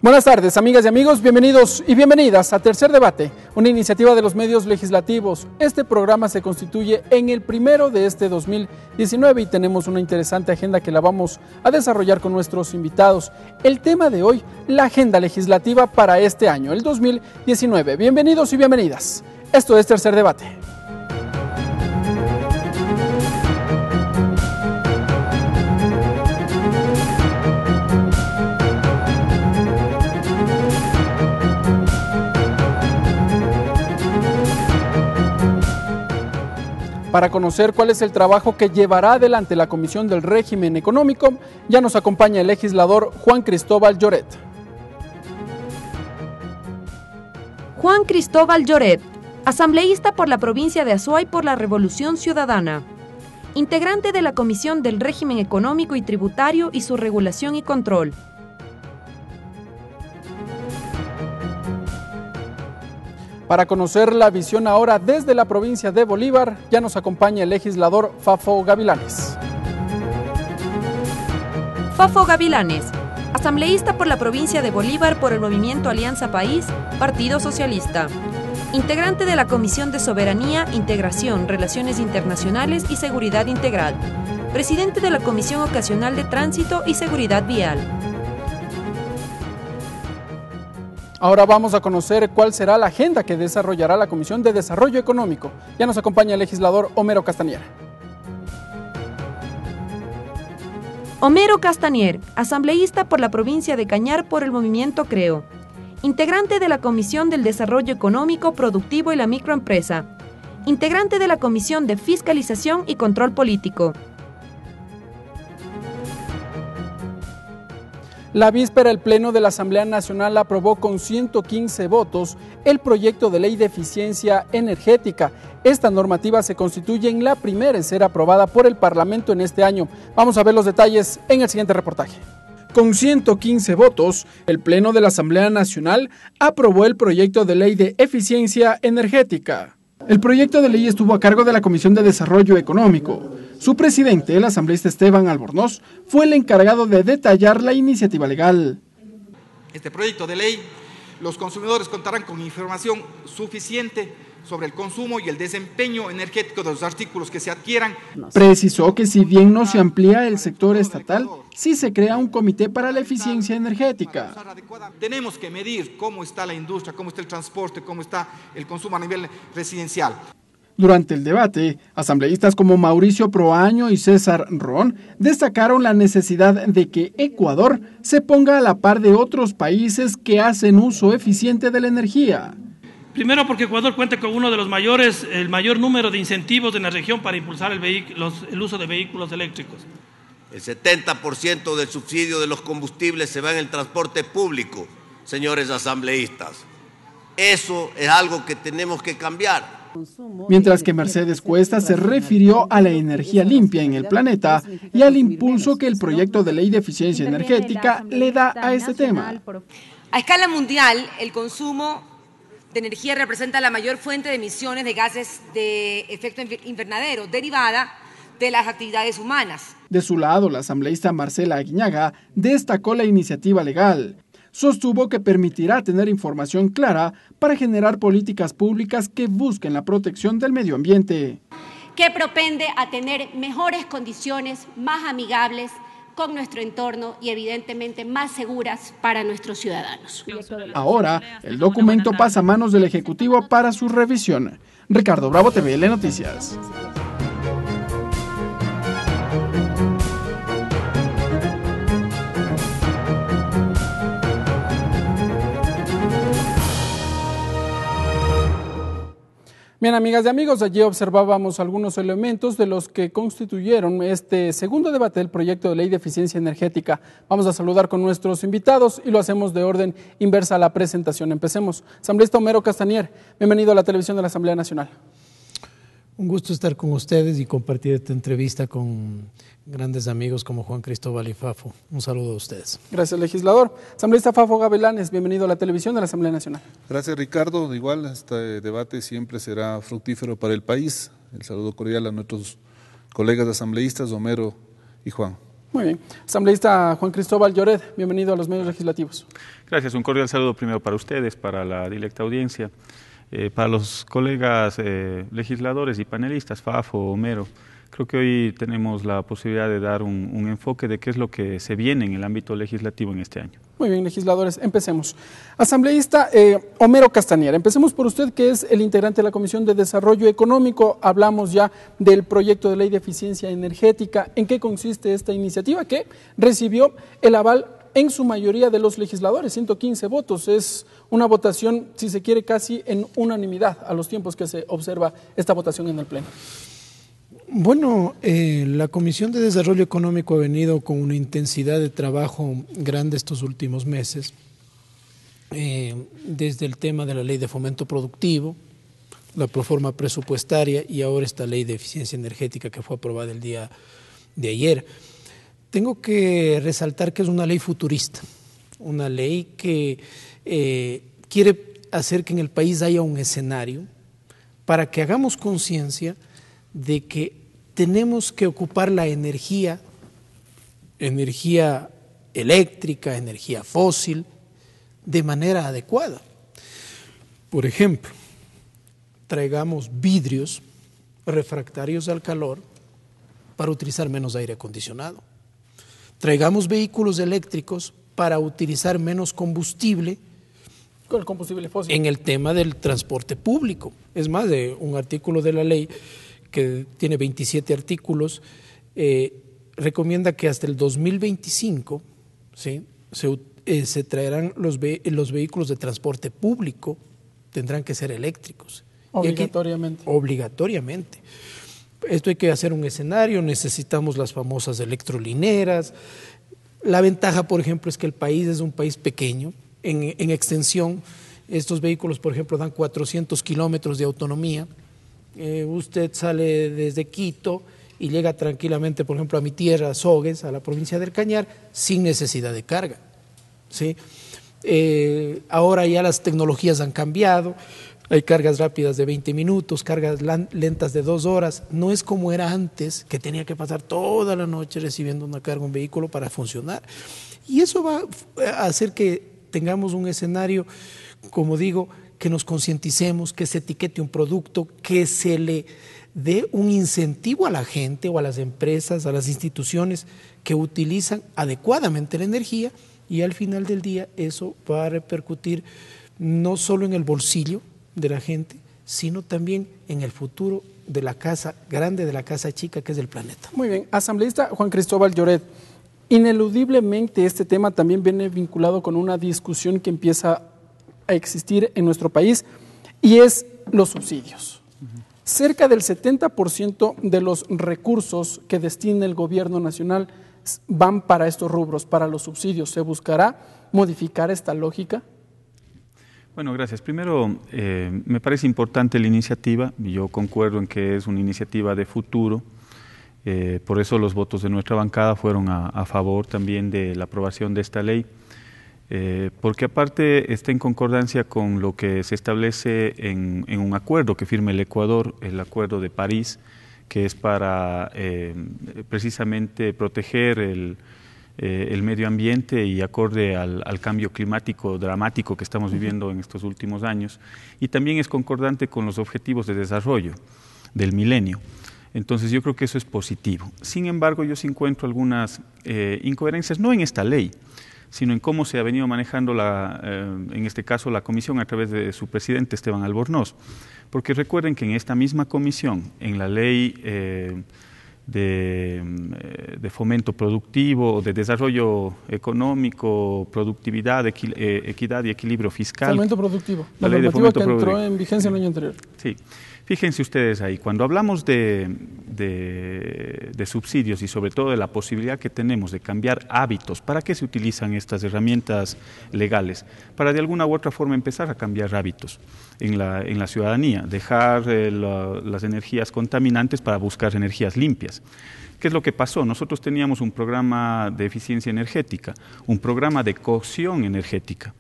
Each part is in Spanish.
Buenas tardes, amigas y amigos, bienvenidos y bienvenidas a Tercer Debate, una iniciativa de los medios legislativos. Este programa se constituye en el primero de este 2019 y tenemos una interesante agenda que la vamos a desarrollar con nuestros invitados. El tema de hoy, la agenda legislativa para este año, el 2019. Bienvenidos y bienvenidas. Esto es Tercer Debate. Para conocer cuál es el trabajo que llevará adelante la Comisión del Régimen Económico, ya nos acompaña el legislador Juan Cristóbal Lloret. Juan Cristóbal Lloret, asambleísta por la provincia de Azuay por la Revolución Ciudadana, integrante de la Comisión del Régimen Económico y Tributario y su regulación y control. Para conocer la visión ahora desde la provincia de Bolívar, ya nos acompaña el legislador Fafo Gavilanes. Fafo Gavilanes, asambleísta por la provincia de Bolívar por el Movimiento Alianza País, Partido Socialista. Integrante de la Comisión de Soberanía, Integración, Relaciones Internacionales y Seguridad Integral. Presidente de la Comisión Ocasional de Tránsito y Seguridad Vial. Ahora vamos a conocer cuál será la agenda que desarrollará la Comisión de Desarrollo Económico. Ya nos acompaña el legislador Homero Castanier. Homero Castanier, asambleísta por la provincia de Cañar por el Movimiento Creo. Integrante de la Comisión del Desarrollo Económico, Productivo y la Microempresa. Integrante de la Comisión de Fiscalización y Control Político. La víspera, el Pleno de la Asamblea Nacional aprobó con 115 votos el proyecto de ley de eficiencia energética. Esta normativa se constituye en la primera en ser aprobada por el Parlamento en este año. Vamos a ver los detalles en el siguiente reportaje. Con 115 votos, el Pleno de la Asamblea Nacional aprobó el proyecto de ley de eficiencia energética. El proyecto de ley estuvo a cargo de la Comisión de Desarrollo Económico. Su presidente, el asambleísta Esteban Albornoz, fue el encargado de detallar la iniciativa legal. Este proyecto de ley, los consumidores contarán con información suficiente sobre el consumo y el desempeño energético de los artículos que se adquieran. Precisó que si bien no se amplía el sector estatal, sí se crea un comité para la eficiencia energética. Tenemos que medir cómo está la industria, cómo está el transporte, cómo está el consumo a nivel residencial. Durante el debate, asambleístas como Mauricio Proaño y César Ron destacaron la necesidad de que Ecuador se ponga a la par de otros países que hacen uso eficiente de la energía. Primero porque Ecuador cuenta con uno de los el mayor número de incentivos en la región para impulsar el uso de vehículos eléctricos. El 70% del subsidio de los combustibles se va en el transporte público, señores asambleístas. Eso es algo que tenemos que cambiar. Mientras que Mercedes Cuesta se refirió a la energía limpia en el planeta y al impulso que el proyecto de ley de eficiencia energética le da a este tema. A escala mundial, el consumo de energía representa la mayor fuente de emisiones de gases de efecto invernadero derivada de las actividades humanas. De su lado, la asambleísta Marcela Aguiñaga destacó la iniciativa legal. Sostuvo que permitirá tener información clara para generar políticas públicas que busquen la protección del medio ambiente. Que propende a tener mejores condiciones, más amigables con nuestro entorno y evidentemente más seguras para nuestros ciudadanos. Ahora, el documento pasa a manos del Ejecutivo para su revisión. Ricardo Bravo, TVL Noticias. Bien, amigas y amigos, allí observábamos algunos elementos de los que constituyeron este segundo debate del proyecto de ley de eficiencia energética. Vamos a saludar con nuestros invitados y lo hacemos de orden inversa a la presentación. Empecemos. Asambleísta Homero Castanier, bienvenido a la televisión de la Asamblea Nacional. Un gusto estar con ustedes y compartir esta entrevista con grandes amigos como Juan Cristóbal y Fafo. Un saludo a ustedes. Gracias, legislador. Asambleísta Fafo Gavilanes, bienvenido a la televisión de la Asamblea Nacional. Gracias, Ricardo. Igual este debate siempre será fructífero para el país. El saludo cordial a nuestros colegas asambleístas, Homero y Juan. Muy bien. Asambleísta Juan Cristóbal Lloret, bienvenido a los medios legislativos. Gracias. Un cordial saludo primero para ustedes, para la directa audiencia, para los colegas legisladores y panelistas, Fafo, Homero. Creo que hoy tenemos la posibilidad de dar un enfoque de qué es lo que se viene en el ámbito legislativo en este año. Muy bien, legisladores, empecemos. Asambleísta Homero Castañeda, empecemos por usted, que es el integrante de la Comisión de Desarrollo Económico. Hablamos ya del proyecto de ley de eficiencia energética. ¿En qué consiste esta iniciativa que recibió el aval en su mayoría de los legisladores? 115 votos, es una votación, si se quiere, casi en unanimidad a los tiempos que se observa esta votación en el Pleno. Bueno, la Comisión de Desarrollo Económico ha venido con una intensidad de trabajo grande estos últimos meses, desde el tema de la ley de fomento productivo, la proforma presupuestaria y ahora esta ley de eficiencia energética que fue aprobada el día de ayer. Tengo que resaltar que es una ley futurista, una ley que quiere hacer que en el país haya un escenario para que hagamos conciencia de que tenemos que ocupar la energía eléctrica, energía fósil, de manera adecuada. Por ejemplo, traigamos vidrios refractarios al calor para utilizar menos aire acondicionado. Traigamos vehículos eléctricos para utilizar menos combustible. Con el combustible fósil. En el tema del transporte público. Es más, de un artículo de la ley que tiene 27 artículos, recomienda que hasta el 2025 ¿sí? se traerán los vehículos de transporte público, tendrán que ser eléctricos. Obligatoriamente. Obligatoriamente. Esto hay que hacer un escenario, necesitamos las famosas electrolineras. La ventaja, por ejemplo, es que el país es un país pequeño, en extensión. Estos vehículos, por ejemplo, dan 400 kilómetros de autonomía. Usted sale desde Quito y llega tranquilamente, por ejemplo, a mi tierra, Sogues, a la provincia del Cañar, sin necesidad de carga. ¿Sí? Ahora ya las tecnologías han cambiado, hay cargas rápidas de 20 minutos, cargas lentas de 2 horas. No es como era antes, que tenía que pasar toda la noche recibiendo una carga, un vehículo para funcionar. Y eso va a hacer que tengamos un escenario, como digo, que nos concienticemos, que se etiquete un producto, que se le dé un incentivo a la gente o a las empresas, a las instituciones que utilizan adecuadamente la energía, y al final del día eso va a repercutir no solo en el bolsillo de la gente, sino también en el futuro de la casa grande, de la casa chica, que es el planeta. Muy bien. Asambleísta Juan Cristóbal Lloret, ineludiblemente este tema también viene vinculado con una discusión que empieza a existir en nuestro país, y es los subsidios. Cerca del 70% de los recursos que destina el gobierno nacional van para estos rubros, para los subsidios. ¿Se buscará modificar esta lógica? Bueno, gracias. Primero, me parece importante la iniciativa. Yo concuerdo en que es una iniciativa de futuro. Por eso los votos de nuestra bancada fueron a favor también de la aprobación de esta ley. Porque aparte está en concordancia con lo que se establece en un acuerdo que firma el Ecuador, el Acuerdo de París, que es para precisamente proteger el medio ambiente y acorde al cambio climático dramático que estamos viviendo en estos últimos años, y también es concordante con los objetivos de desarrollo del milenio. Entonces yo creo que eso es positivo. Sin embargo, yo sí encuentro algunas incoherencias, no en esta ley, sino en cómo se ha venido manejando, en este caso, la comisión a través de su presidente, Esteban Albornoz. Porque recuerden que en esta misma comisión, en la ley de fomento productivo, de desarrollo económico, productividad, equidad y equilibrio fiscal. Fomento productivo, la ley de fomento que entró en vigencia el año anterior. Sí. Fíjense ustedes ahí, cuando hablamos de subsidios y sobre todo de la posibilidad que tenemos de cambiar hábitos, ¿para qué se utilizan estas herramientas legales? Para de alguna u otra forma empezar a cambiar hábitos en la ciudadanía, dejar las energías contaminantes para buscar energías limpias. ¿Qué es lo que pasó? Nosotros teníamos un programa de eficiencia energética, un programa de cocción energética,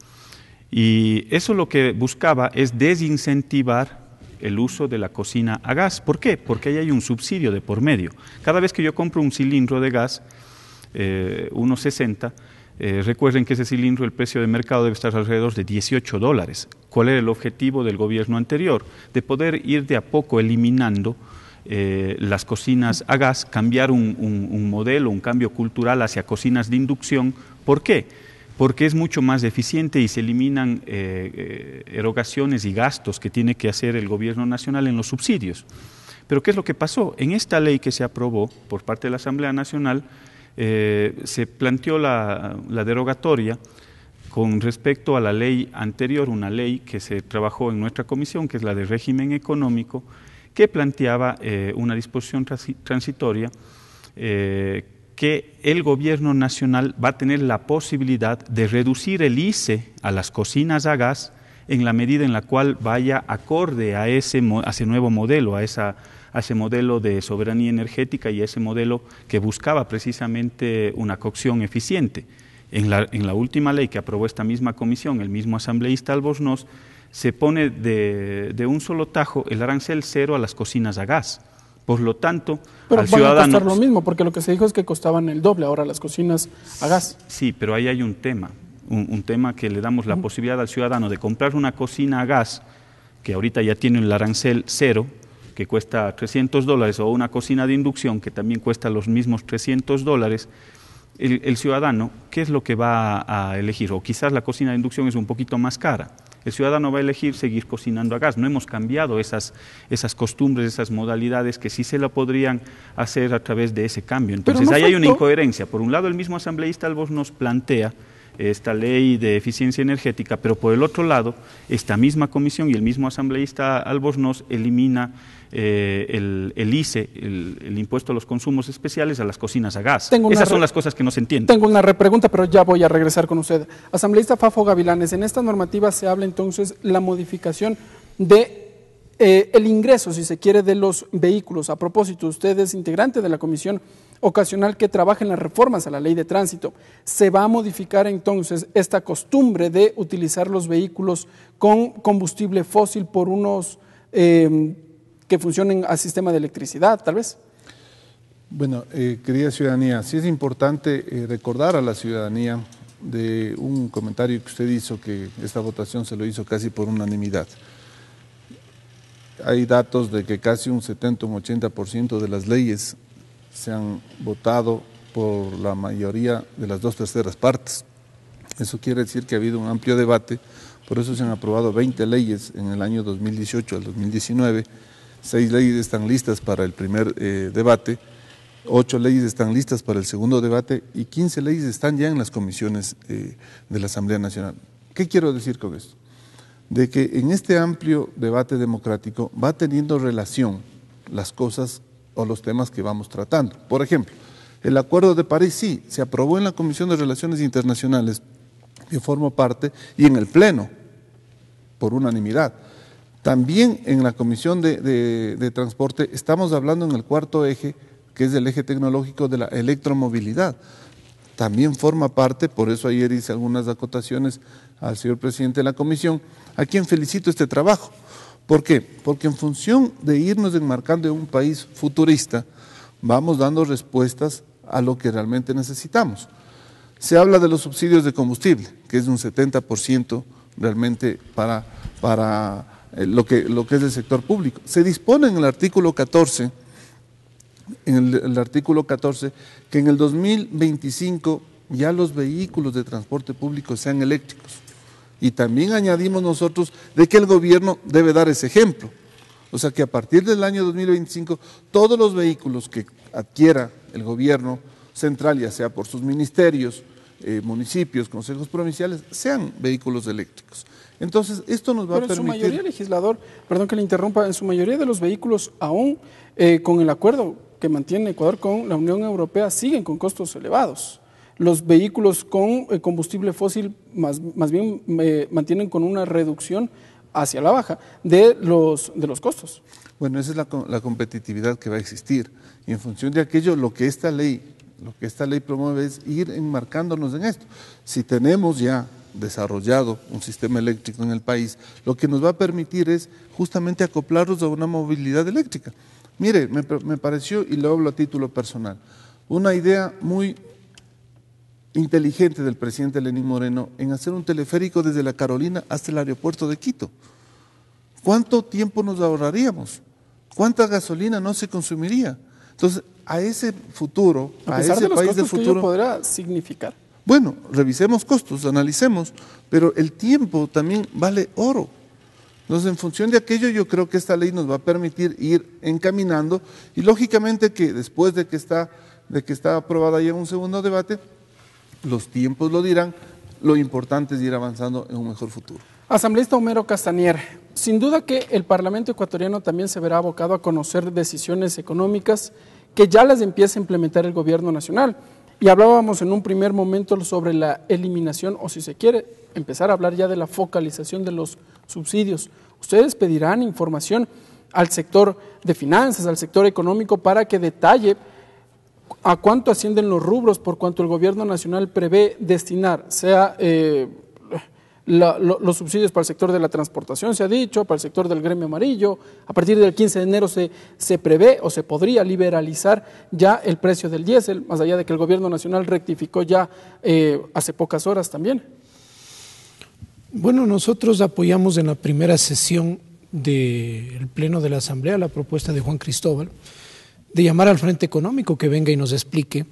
y eso lo que buscaba es desincentivar el uso de la cocina a gas. ¿Por qué? Porque ahí hay un subsidio de por medio. Cada vez que yo compro un cilindro de gas, 1.60, recuerden que ese cilindro, el precio de mercado debe estar alrededor de $18. ¿Cuál era el objetivo del gobierno anterior? De poder ir de a poco eliminando las cocinas a gas, cambiar un modelo, un cambio cultural hacia cocinas de inducción. ¿Por qué? Porque es mucho más eficiente y se eliminan erogaciones y gastos que tiene que hacer el gobierno nacional en los subsidios. Pero ¿qué es lo que pasó? En esta ley que se aprobó por parte de la Asamblea Nacional, se planteó la derogatoria con respecto a la ley anterior, una ley que se trabajó en nuestra comisión, que es la de régimen económico, que planteaba una disposición transitoria que el gobierno nacional va a tener la posibilidad de reducir el ICE a las cocinas a gas en la medida en la cual vaya acorde a ese nuevo modelo, a ese modelo de soberanía energética y a ese modelo que buscaba precisamente una cocción eficiente. En la última ley que aprobó esta misma comisión, el mismo asambleísta Albornoz, se pone de un solo tajo el arancel cero a las cocinas a gas. Por lo tanto, pero al ciudadano... van a costar lo mismo, porque lo que se dijo es que costaban el doble ahora las cocinas a gas. Sí, pero ahí hay un tema, un tema que le damos la posibilidad al ciudadano de comprar una cocina a gas, que ahorita ya tiene el arancel cero, que cuesta $300, o una cocina de inducción, que también cuesta los mismos $300, el ciudadano, ¿qué es lo que va a elegir? O quizás la cocina de inducción es un poquito más cara. El ciudadano va a elegir seguir cocinando a gas. No hemos cambiado esas costumbres, esas modalidades que sí se lo podrían hacer a través de ese cambio. Entonces ahí hay una incoherencia. Por un lado, el mismo asambleísta Albornoz plantea esta ley de eficiencia energética, pero por el otro lado, esta misma comisión y el mismo asambleísta Albornoz elimina el ICE, el impuesto a los consumos especiales, a las cocinas a gas. Esas son las cosas que no se entienden. Tengo una repregunta, pero ya voy a regresar con usted. Asambleísta Fafo Gavilanes, en esta normativa se habla entonces la modificación de el ingreso, si se quiere, de los vehículos. A propósito, usted es integrante de la comisión ocasional que trabaja en las reformas a la ley de tránsito. ¿Se va a modificar entonces esta costumbre de utilizar los vehículos con combustible fósil por unos que funcionen a sistema de electricidad, tal vez? Bueno, querida ciudadanía, sí es importante recordar a la ciudadanía de un comentario que usted hizo, que esta votación se lo hizo casi por unanimidad. Hay datos de que casi un 70 o un 80% de las leyes se han votado por la mayoría de las 2/3 partes. Eso quiere decir que ha habido un amplio debate, por eso se han aprobado 20 leyes en el año 2018 al 2019, 6 leyes están listas para el primer debate, 8 leyes están listas para el segundo debate y 15 leyes están ya en las comisiones de la Asamblea Nacional. ¿Qué quiero decir con esto? De que en este amplio debate democrático va teniendo relación las cosas o los temas que vamos tratando. Por ejemplo, el Acuerdo de París sí, se aprobó en la Comisión de Relaciones Internacionales, que formo parte, y en el Pleno, por unanimidad. También en la Comisión de Transporte estamos hablando en el cuarto eje, que es el eje tecnológico de la electromovilidad. También forma parte, por eso ayer hice algunas acotaciones al señor presidente de la comisión, a quien felicito este trabajo. ¿Por qué? Porque en función de irnos enmarcando en un país futurista, vamos dando respuestas a lo que realmente necesitamos. Se habla de los subsidios de combustible, que es un 70% realmente para lo que es el sector público. Se dispone en el artículo 14, que en el 2025 ya los vehículos de transporte público sean eléctricos. Y también añadimos nosotros de que el gobierno debe dar ese ejemplo. O sea que a partir del año 2025, todos los vehículos que adquiera el gobierno central, ya sea por sus ministerios, municipios, consejos provinciales, sean vehículos eléctricos. Entonces, esto nos va a permitir... Pero en su mayoría, legislador, perdón que le interrumpa, en su mayoría de los vehículos aún con el acuerdo que mantiene Ecuador con la Unión Europea siguen con costos elevados. Los vehículos con combustible fósil más bien mantienen con una reducción hacia la baja de los costos. Bueno, esa es la competitividad que va a existir. Y en función de aquello, lo que esta ley promueve es ir enmarcándonos en esto. Si tenemos ya desarrollado un sistema eléctrico en el país, lo que nos va a permitir es justamente acoplarnos a una movilidad eléctrica. Mire, me pareció, y lo hablo a título personal, una idea muy inteligente del presidente Lenín Moreno en hacer un teleférico desde la Carolina hasta el aeropuerto de Quito. ¿Cuánto tiempo nos ahorraríamos? ¿Cuánta gasolina no se consumiría? Entonces, a ese futuro, a ese país del futuro, ¿qué podrá significar? Bueno, revisemos costos, analicemos, pero el tiempo también vale oro. Entonces, en función de aquello, yo creo que esta ley nos va a permitir ir encaminando y lógicamente que después de que está aprobada ya en un segundo debate, los tiempos lo dirán, lo importante es ir avanzando en un mejor futuro. Asambleísta Homero Castanier, sin duda que el Parlamento ecuatoriano también se verá abocado a conocer decisiones económicas que ya las empieza a implementar el gobierno nacional. Y hablábamos en un primer momento sobre la eliminación, o si se quiere, empezar a hablar ya de la focalización de los subsidios. Ustedes pedirán información al sector de finanzas, al sector económico, para que detalle a cuánto ascienden los rubros por cuanto el gobierno nacional prevé destinar, sea los subsidios para el sector de la transportación, se ha dicho, para el sector del gremio amarillo. A partir del 15 de enero se prevé o se podría liberalizar ya el precio del diésel, más allá de que el gobierno nacional rectificó ya hace pocas horas también. Bueno, nosotros apoyamos en la primera sesión del Pleno de la Asamblea la propuesta de Juan Cristóbal de llamar al Frente Económico que venga y nos explique,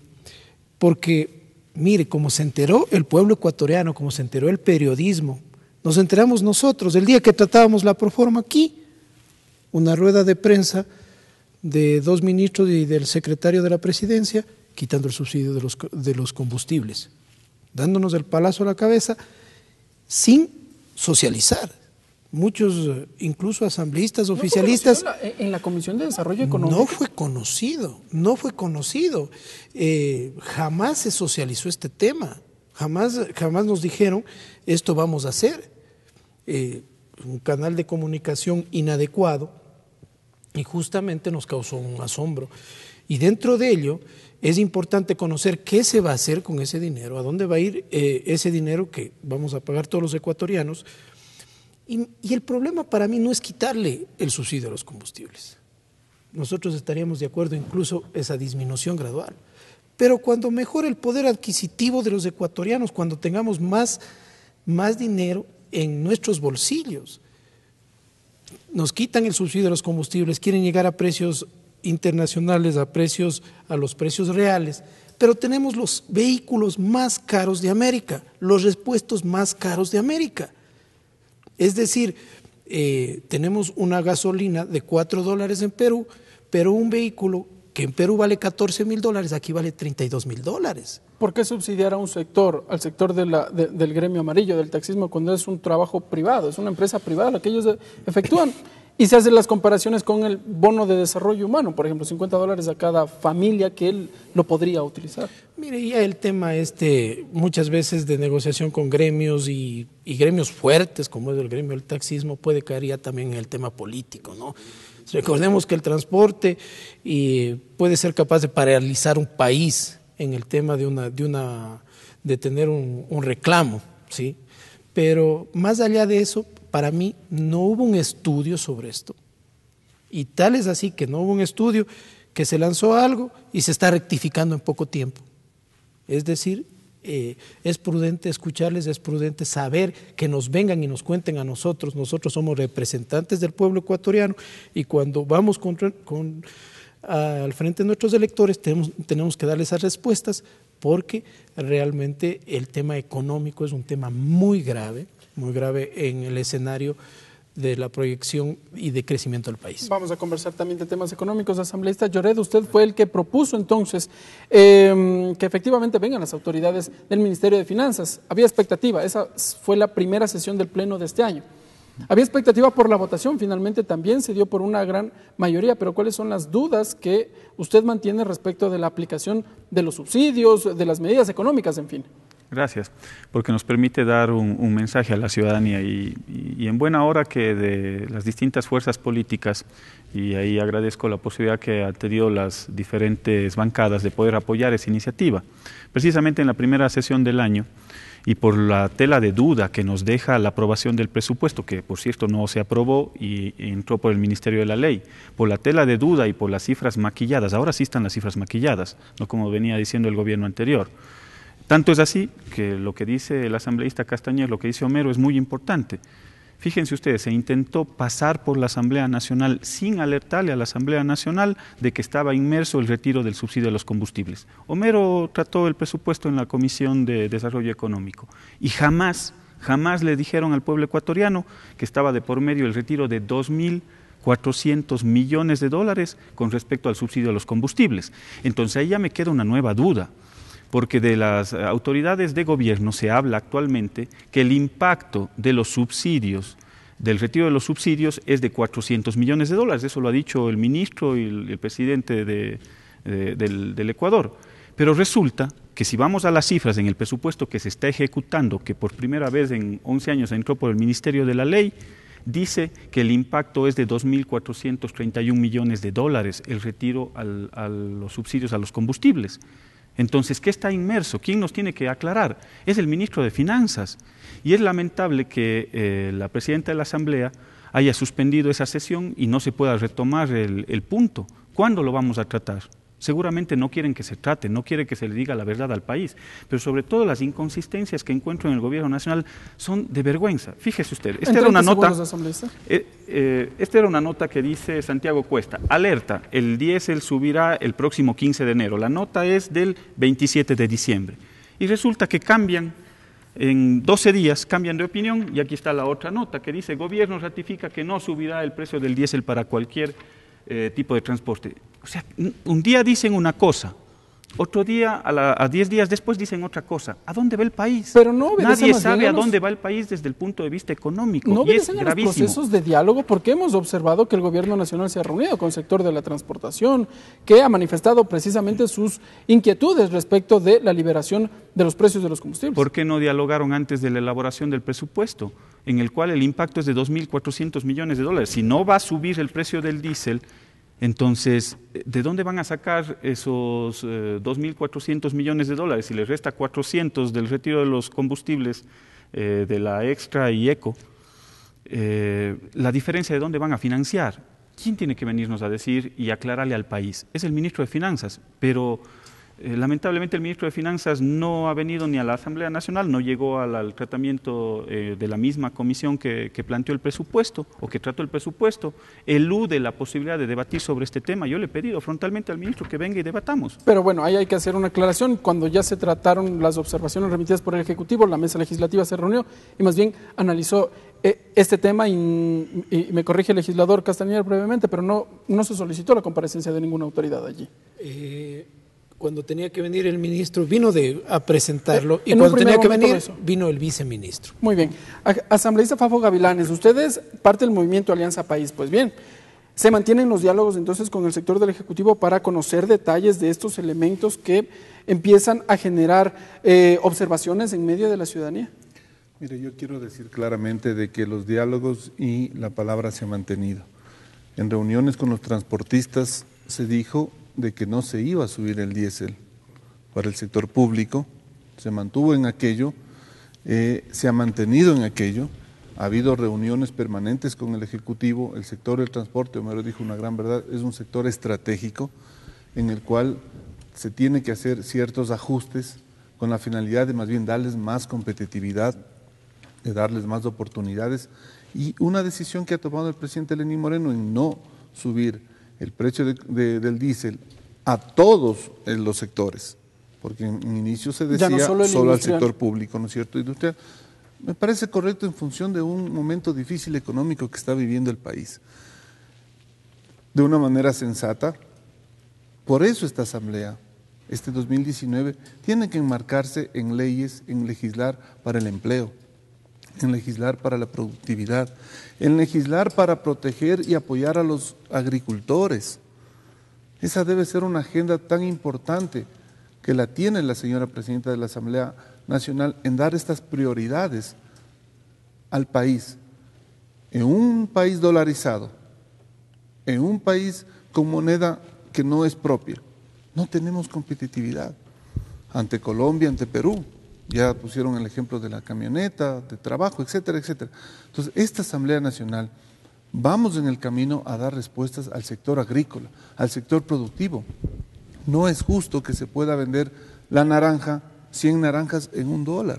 porque mire, como se enteró el pueblo ecuatoriano, como se enteró el periodismo, nos enteramos nosotros el día que tratábamos la proforma aquí, una rueda de prensa de 2 ministros y del secretario de la presidencia quitando el subsidio de los combustibles, dándonos el palazo a la cabeza sin socializar. Muchos, incluso asambleístas, oficialistas... En la Comisión de Desarrollo Económico. No fue conocido. Jamás se socializó este tema. Jamás nos dijeron, esto vamos a hacer. Un canal de comunicación inadecuado y justamente nos causó un asombro. Y dentro de ello es importante conocer qué se va a hacer con ese dinero, a dónde va a ir ese dinero que vamos a pagar todos los ecuatorianos. Y el problema para mí no es quitarle el subsidio a los combustibles. Nosotros estaríamos de acuerdo incluso esa disminución gradual. Pero cuando mejore el poder adquisitivo de los ecuatorianos, cuando tengamos más dinero en nuestros bolsillos, nos quitan el subsidio a los combustibles, quieren llegar a precios internacionales, a los precios reales, pero tenemos los vehículos más caros de América, los repuestos más caros de América. Es decir, tenemos una gasolina de $4 en Perú, pero un vehículo que en Perú vale $14,000, aquí vale $32,000. ¿Por qué subsidiar a un sector, al sector del gremio amarillo, del taxismo, cuando es un trabajo privado, es una empresa privada la que ellos efectúan? Y se hacen las comparaciones con el bono de desarrollo humano, por ejemplo, $50 a cada familia que él lo podría utilizar. Mire, ya el tema muchas veces de negociación con gremios y gremios fuertes, como es el gremio del taxismo, puede caer ya también en el tema político, ¿no? Recordemos que el transporte puede ser capaz de paralizar un país en el tema de tener un reclamo, ¿sí? Pero más allá de eso, para mí no hubo un estudio sobre esto. Y tal es así que no hubo un estudio, que se lanzó algo y se está rectificando en poco tiempo. Es decir, es prudente escucharles, es prudente saber que nos vengan y nos cuenten a nosotros. Nosotros somos representantes del pueblo ecuatoriano y cuando vamos al frente de nuestros electores tenemos que darles esas respuestas, porque realmente el tema económico es un tema muy grave en el escenario de la proyección y de crecimiento del país. Vamos a conversar también de temas económicos. Asambleísta Lloret, usted fue el que propuso entonces que efectivamente vengan las autoridades del Ministerio de Finanzas. Había expectativa, esa fue la primera sesión del Pleno de este año. Había expectativa por la votación, finalmente también se dio por una gran mayoría, pero ¿cuáles son las dudas que usted mantiene respecto de la aplicación de los subsidios, de las medidas económicas, en fin? Gracias, porque nos permite dar un mensaje a la ciudadanía y en buena hora que de las distintas fuerzas políticas, y ahí agradezco la posibilidad que han tenido las diferentes bancadas de poder apoyar esa iniciativa. Precisamente en la primera sesión del año, y por la tela de duda que nos deja la aprobación del presupuesto, que por cierto no se aprobó y entró por el Ministerio de la Ley, por la tela de duda y por las cifras maquilladas, ahora sí están las cifras maquilladas, no como venía diciendo el gobierno anterior. Tanto es así que lo que dice el asambleísta Castañer, lo que dice Homero es muy importante. Fíjense ustedes, se intentó pasar por la Asamblea Nacional sin alertarle a la Asamblea Nacional de que estaba inmerso el retiro del subsidio de los combustibles. Homero trató el presupuesto en la Comisión de Desarrollo Económico y jamás le dijeron al pueblo ecuatoriano que estaba de por medio el retiro de 2.400 millones de dólares con respecto al subsidio de los combustibles. Entonces ahí ya me queda una nueva duda, porque de las autoridades de gobierno se habla actualmente que el impacto de los subsidios, del retiro de los subsidios, es de 400 millones de dólares. Eso lo ha dicho el ministro y el presidente del Ecuador. Pero resulta que si vamos a las cifras en el presupuesto que se está ejecutando, que por primera vez en 11 años entró por el Ministerio de la Ley, dice que el impacto es de 2.431 millones de dólares, el retiro a los subsidios a los combustibles. Entonces, ¿qué está inmerso? ¿Quién nos tiene que aclarar? Es el ministro de Finanzas. Y es lamentable que la presidenta de la Asamblea haya suspendido esa sesión y no se pueda retomar el punto. ¿Cuándo lo vamos a tratar? Seguramente no quieren que se trate, no quieren que se le diga la verdad al país, pero sobre todo las inconsistencias que encuentro en el gobierno nacional son de vergüenza. Fíjese usted, esta era una nota que dice Santiago Cuesta, alerta, el diésel subirá el próximo 15 de enero, la nota es del 27 de diciembre, y resulta que cambian, en 12 días cambian de opinión, y aquí está la otra nota que dice, gobierno ratifica que no subirá el precio del diésel para cualquier tipo de transporte. O sea, un día dicen una cosa, otro día, a 10 días después dicen otra cosa. ¿A dónde va el país? Pero no nadie sabe a dónde va el país desde el punto de vista económico. No y es obedecen a los gravísimo. procesos de diálogo, porque hemos observado que el gobierno nacional se ha reunido con el sector de la transportación, que ha manifestado precisamente sus inquietudes respecto de la liberación de los precios de los combustibles. ¿Por qué no dialogaron antes de la elaboración del presupuesto, en el cual el impacto es de 2.400 millones de dólares? Si no va a subir el precio del diésel, entonces, ¿de dónde van a sacar esos 2.400 millones de dólares? Si les resta 400 del retiro de los combustibles de la Extra y Eco, la diferencia de dónde van a financiar. ¿Quién tiene que venirnos a decir y aclararle al país? Es el ministro de Finanzas, pero lamentablemente el ministro de Finanzas no ha venido ni a la Asamblea Nacional, no llegó al tratamiento de la misma comisión que planteó el presupuesto o que trató el presupuesto, elude la posibilidad de debatir sobre este tema. Yo le he pedido frontalmente al ministro que venga y debatamos. Pero bueno, ahí hay que hacer una aclaración. Cuando ya se trataron las observaciones remitidas por el Ejecutivo, la mesa legislativa se reunió y más bien analizó este tema y me corrige el legislador Castañer brevemente, pero no se solicitó la comparecencia de ninguna autoridad allí. Cuando tenía que venir el ministro, vino a presentarlo, y cuando tenía que venir, vino el viceministro. Muy bien. Asambleísta Fafo Gavilanes, ustedes parte del movimiento Alianza País. Pues bien, ¿se mantienen los diálogos entonces con el sector del Ejecutivo para conocer detalles de estos elementos que empiezan a generar observaciones en medio de la ciudadanía? Mire, yo quiero decir claramente de que los diálogos y la palabra se han mantenido. En reuniones con los transportistas se dijo de que no se iba a subir el diésel para el sector público, se mantuvo en aquello, se ha mantenido en aquello, ha habido reuniones permanentes con el Ejecutivo, el sector del transporte, Homero dijo una gran verdad, es un sector estratégico en el cual se tiene que hacer ciertos ajustes con la finalidad de más bien darles más competitividad, de darles más oportunidades, y una decisión que ha tomado el presidente Lenín Moreno en no subir el precio del diésel a todos los sectores, porque en inicio se decía no solo al sector público, ¿no es cierto?, industrial. Me parece correcto en función de un momento difícil económico que está viviendo el país. De una manera sensata, por eso esta asamblea, este 2019, tiene que enmarcarse en leyes, en legislar para el empleo, en legislar para la productividad, en legislar para proteger y apoyar a los agricultores. Esa debe ser una agenda tan importante que la tiene la señora presidenta de la Asamblea Nacional en dar estas prioridades al país. En un país dolarizado, en un país con moneda que no es propia, no tenemos competitividad ante Colombia, ante Perú. Ya pusieron el ejemplo de la camioneta, de trabajo, etcétera, etcétera. Entonces, esta Asamblea Nacional, vamos en el camino a dar respuestas al sector agrícola, al sector productivo. No es justo que se pueda vender la naranja 100 naranjas en $1.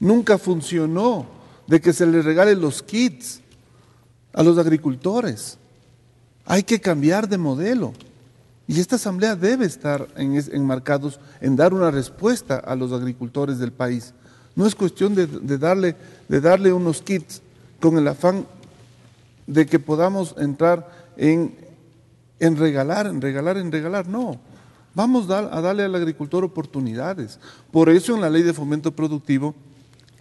Nunca funcionó de que se les regalen los kits a los agricultores. Hay que cambiar de modelo. Y esta asamblea debe estar enmarcados en dar una respuesta a los agricultores del país. No es cuestión de darle unos kits con el afán de que podamos entrar en regalar, no. Vamos a darle al agricultor oportunidades. Por eso en la ley de fomento productivo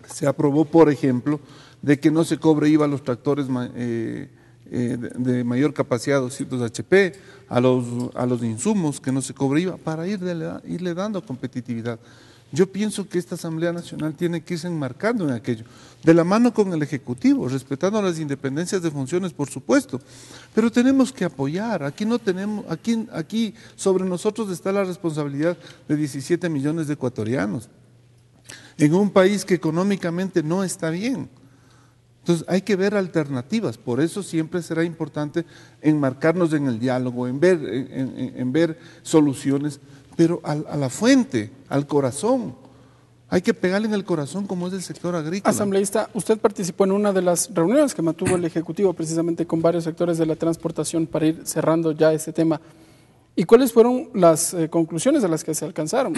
se aprobó, por ejemplo, de que no se cobre IVA a los tractores de mayor capacidad, 200 HP, a los insumos, que no se cobre IVA, para irle dando competitividad. Yo pienso que esta Asamblea Nacional tiene que irse enmarcando en aquello, de la mano con el Ejecutivo, respetando las independencias de funciones, por supuesto, pero tenemos que apoyar. Aquí no tenemos, aquí sobre nosotros está la responsabilidad de 17 millones de ecuatorianos, en un país que económicamente no está bien. Entonces hay que ver alternativas, por eso siempre será importante enmarcarnos en el diálogo, en ver soluciones, pero a la fuente, al corazón. Hay que pegarle en el corazón como es el sector agrícola. Asambleísta, usted participó en una de las reuniones que mantuvo el Ejecutivo precisamente con varios sectores de la transportación para ir cerrando ya ese tema. ¿Y cuáles fueron las conclusiones a las que se alcanzaron?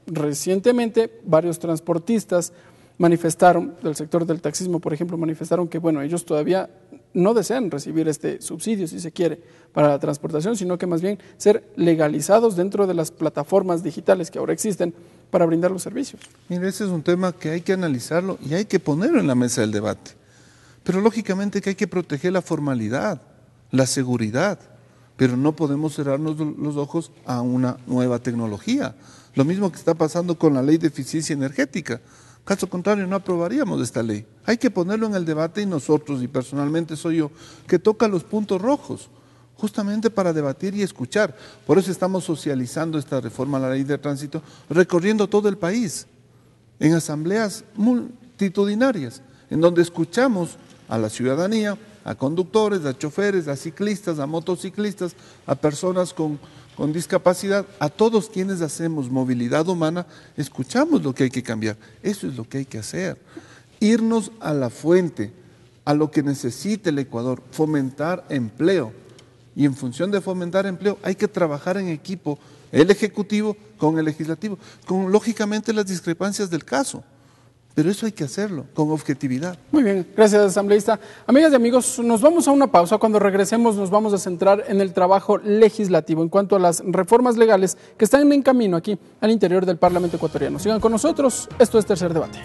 Recientemente varios transportistas manifestaron, del sector del taxismo, por ejemplo, manifestaron que, bueno, ellos todavía no desean recibir este subsidio, si se quiere, para la transportación, sino que más bien ser legalizados dentro de las plataformas digitales que ahora existen para brindar los servicios. Mire, ese es un tema que hay que analizarlo y hay que ponerlo en la mesa del debate. Pero lógicamente que hay que proteger la formalidad, la seguridad, pero no podemos cerrarnos los ojos a una nueva tecnología. Lo mismo que está pasando con la ley de eficiencia energética. Caso contrario, no aprobaríamos esta ley. Hay que ponerlo en el debate y nosotros, y personalmente soy yo, que toca los puntos rojos, justamente para debatir y escuchar. Por eso estamos socializando esta reforma a la ley de tránsito, recorriendo todo el país, en asambleas multitudinarias, en donde escuchamos a la ciudadanía, a conductores, a choferes, a ciclistas, a motociclistas, a personas con discapacidad, a todos quienes hacemos movilidad humana, escuchamos lo que hay que cambiar. Eso es lo que hay que hacer. Irnos a la fuente, a lo que necesita el Ecuador, fomentar empleo. Y en función de fomentar empleo hay que trabajar en equipo, el Ejecutivo con el Legislativo, con lógicamente las discrepancias del caso. Pero eso hay que hacerlo con objetividad. Muy bien, gracias, asambleísta. Amigas y amigos, nos vamos a una pausa. Cuando regresemos nos vamos a centrar en el trabajo legislativo en cuanto a las reformas legales que están en camino aquí al interior del Parlamento ecuatoriano. Sigan con nosotros, esto es Tercer Debate.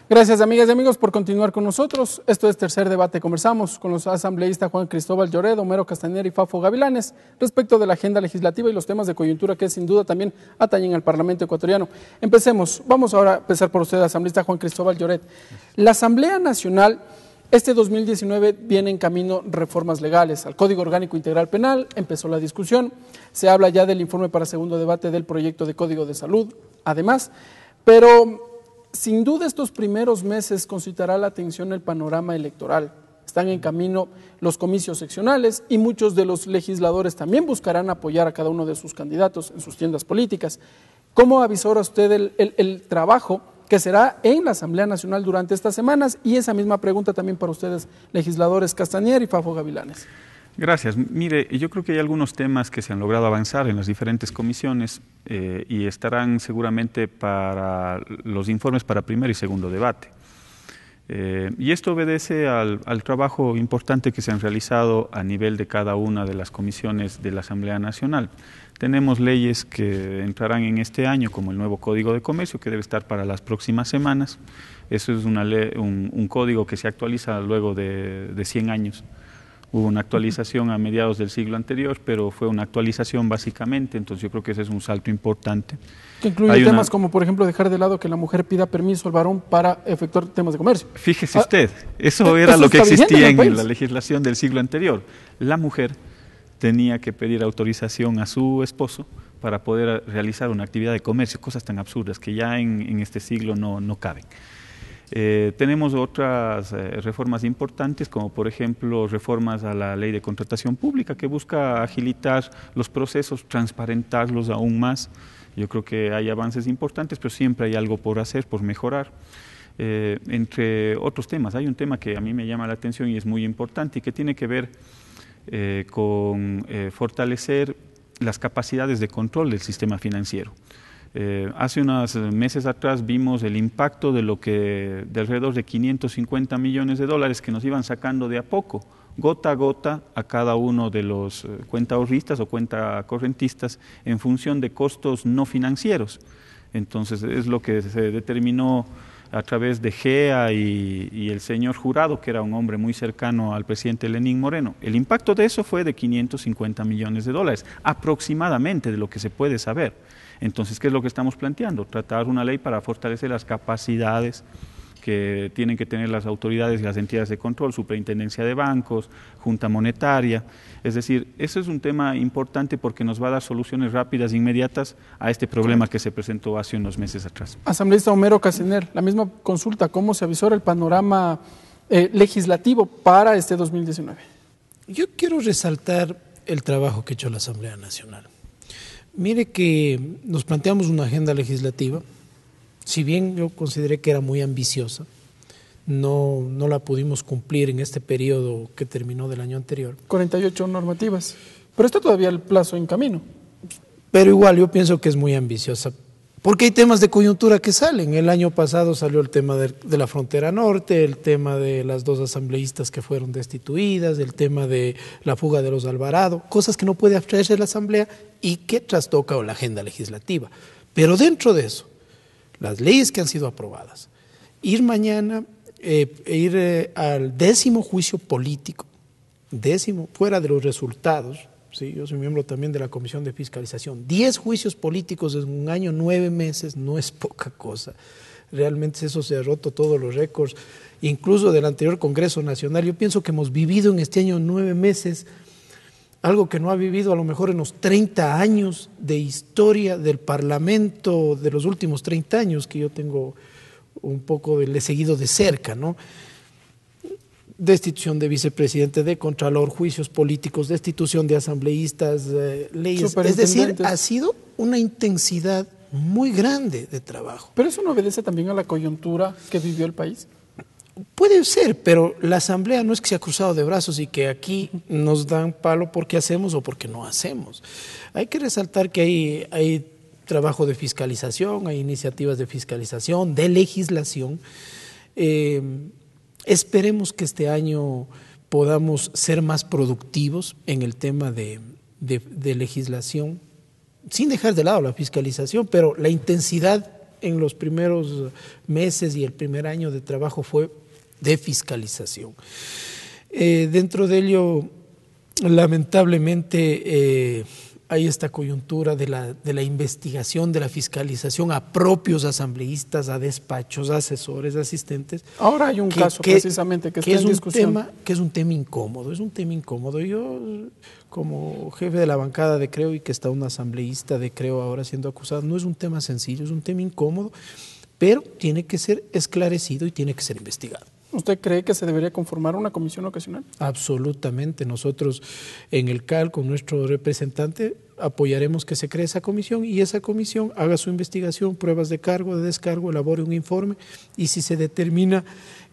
Gracias, amigas y amigos, por continuar con nosotros. Esto es Tercer Debate. Conversamos con los asambleístas Juan Cristóbal Lloret, Homero Castañer y Fafo Gavilanes respecto de la agenda legislativa y los temas de coyuntura que sin duda también atañen al Parlamento ecuatoriano. Empecemos. Vamos ahora a empezar por usted, asambleísta Juan Cristóbal Lloret. La Asamblea Nacional, este 2019, viene en camino reformas legales al Código Orgánico Integral Penal. Empezó la discusión. Se habla ya del informe para segundo debate del proyecto de Código de Salud, además, pero sin duda estos primeros meses concitará la atención el panorama electoral. Están en camino los comicios seccionales y muchos de los legisladores también buscarán apoyar a cada uno de sus candidatos en sus tiendas políticas. ¿Cómo avisora usted el trabajo que será en la Asamblea Nacional durante estas semanas? Y esa misma pregunta también para ustedes, legisladores Castañer y Fafo Gavilanes. Gracias. Mire, yo creo que hay algunos temas que se han logrado avanzar en las diferentes comisiones y estarán seguramente para los informes para primer y segundo debate. Y esto obedece al trabajo importante que se han realizado a nivel de cada una de las comisiones de la Asamblea Nacional. Tenemos leyes que entrarán en este año, como el nuevo Código de Comercio, que debe estar para las próximas semanas. Eso es un código que se actualiza luego de 100 años. Hubo una actualización a mediados del siglo anterior, pero fue una actualización básicamente, entonces yo creo que ese es un salto importante. Que incluye temas como, por ejemplo, dejar de lado que la mujer pida permiso al varón para efectuar temas de comercio. Fíjese usted, eso era lo que existía en la legislación del siglo anterior. La mujer tenía que pedir autorización a su esposo para poder realizar una actividad de comercio, cosas tan absurdas que ya en este siglo no caben. Tenemos otras reformas importantes, como por ejemplo reformas a la ley de contratación pública, que busca agilitar los procesos, transparentarlos aún más. Yo creo que hay avances importantes, pero siempre hay algo por hacer, por mejorar. Entre otros temas, hay un tema que a mí me llama la atención y es muy importante y que tiene que ver con fortalecer las capacidades de control del sistema financiero. Hace unos meses atrás vimos el impacto de alrededor de 550 millones de dólares que nos iban sacando de a poco, gota a gota, a cada uno de los cuentaahorristas o cuentacorrentistas en función de costos no financieros. Entonces es lo que se determinó a través de GEA y el señor Jurado, que era un hombre muy cercano al presidente Lenín Moreno. El impacto de eso fue de 550 millones de dólares, aproximadamente de lo que se puede saber. Entonces, ¿qué es lo que estamos planteando? Tratar una ley para fortalecer las capacidades que tienen que tener las autoridades y las entidades de control, Superintendencia de Bancos, Junta Monetaria. Es decir, eso es un tema importante porque nos va a dar soluciones rápidas e inmediatas a este problema que se presentó hace unos meses atrás. Asambleísta Homero Casener, la misma consulta, ¿cómo se avisora el panorama legislativo para este 2019? Yo quiero resaltar el trabajo que ha hecho la Asamblea Nacional. Mire que nos planteamos una agenda legislativa, si bien yo consideré que era muy ambiciosa, no la pudimos cumplir en este periodo que terminó del año anterior. 48 normativas, pero está todavía el plazo en camino. Pero igual yo pienso que es muy ambiciosa, porque hay temas de coyuntura que salen. El año pasado salió el tema de la frontera norte, el tema de las 2 asambleístas que fueron destituidas, el tema de la fuga de los Alvarado, cosas que no puede abstraerse la Asamblea y que trastoca la agenda legislativa. Pero dentro de eso, las leyes que han sido aprobadas, ir mañana, ir al 10º juicio político, 10º, fuera de los resultados. Sí, yo soy miembro también de la Comisión de Fiscalización. 10 juicios políticos en un año, 9 meses, no es poca cosa. Realmente eso se ha roto todos los récords, incluso del anterior Congreso Nacional. Yo pienso que hemos vivido en este año 9 meses algo que no ha vivido a lo mejor en los 30 años de historia del Parlamento, de los últimos 30 años, que yo tengo un poco le he seguido de cerca, ¿no? Destitución de vicepresidente, de contralor, juicios políticos, destitución de asambleístas, leyes. Es decir, ha sido una intensidad muy grande de trabajo. ¿Pero eso no obedece también a la coyuntura que vivió el país? Puede ser, pero la Asamblea no es que se ha cruzado de brazos y que aquí nos dan palo porque hacemos o porque no hacemos. Hay que resaltar que hay trabajo de fiscalización, hay iniciativas de fiscalización, de legislación. Esperemos que este año podamos ser más productivos en el tema de legislación, sin dejar de lado la fiscalización, pero la intensidad en los primeros meses y el primer año de trabajo fue de fiscalización. Dentro de ello, lamentablemente, hay esta coyuntura de la investigación, de la fiscalización a propios asambleístas, a despachos, a asesores, asistentes. Ahora hay un caso precisamente que está en discusión. Que es un tema incómodo, Yo, como jefe de la bancada de Creo y que está un asambleísta de Creo ahora siendo acusado, no es un tema sencillo, es un tema incómodo, pero tiene que ser esclarecido y tiene que ser investigado. ¿Usted cree que se debería conformar una comisión ocasional? Absolutamente. Nosotros en el CAL, con nuestro representante, apoyaremos que se cree esa comisión y esa comisión haga su investigación, pruebas de cargo, de descargo, elabore un informe y si se determina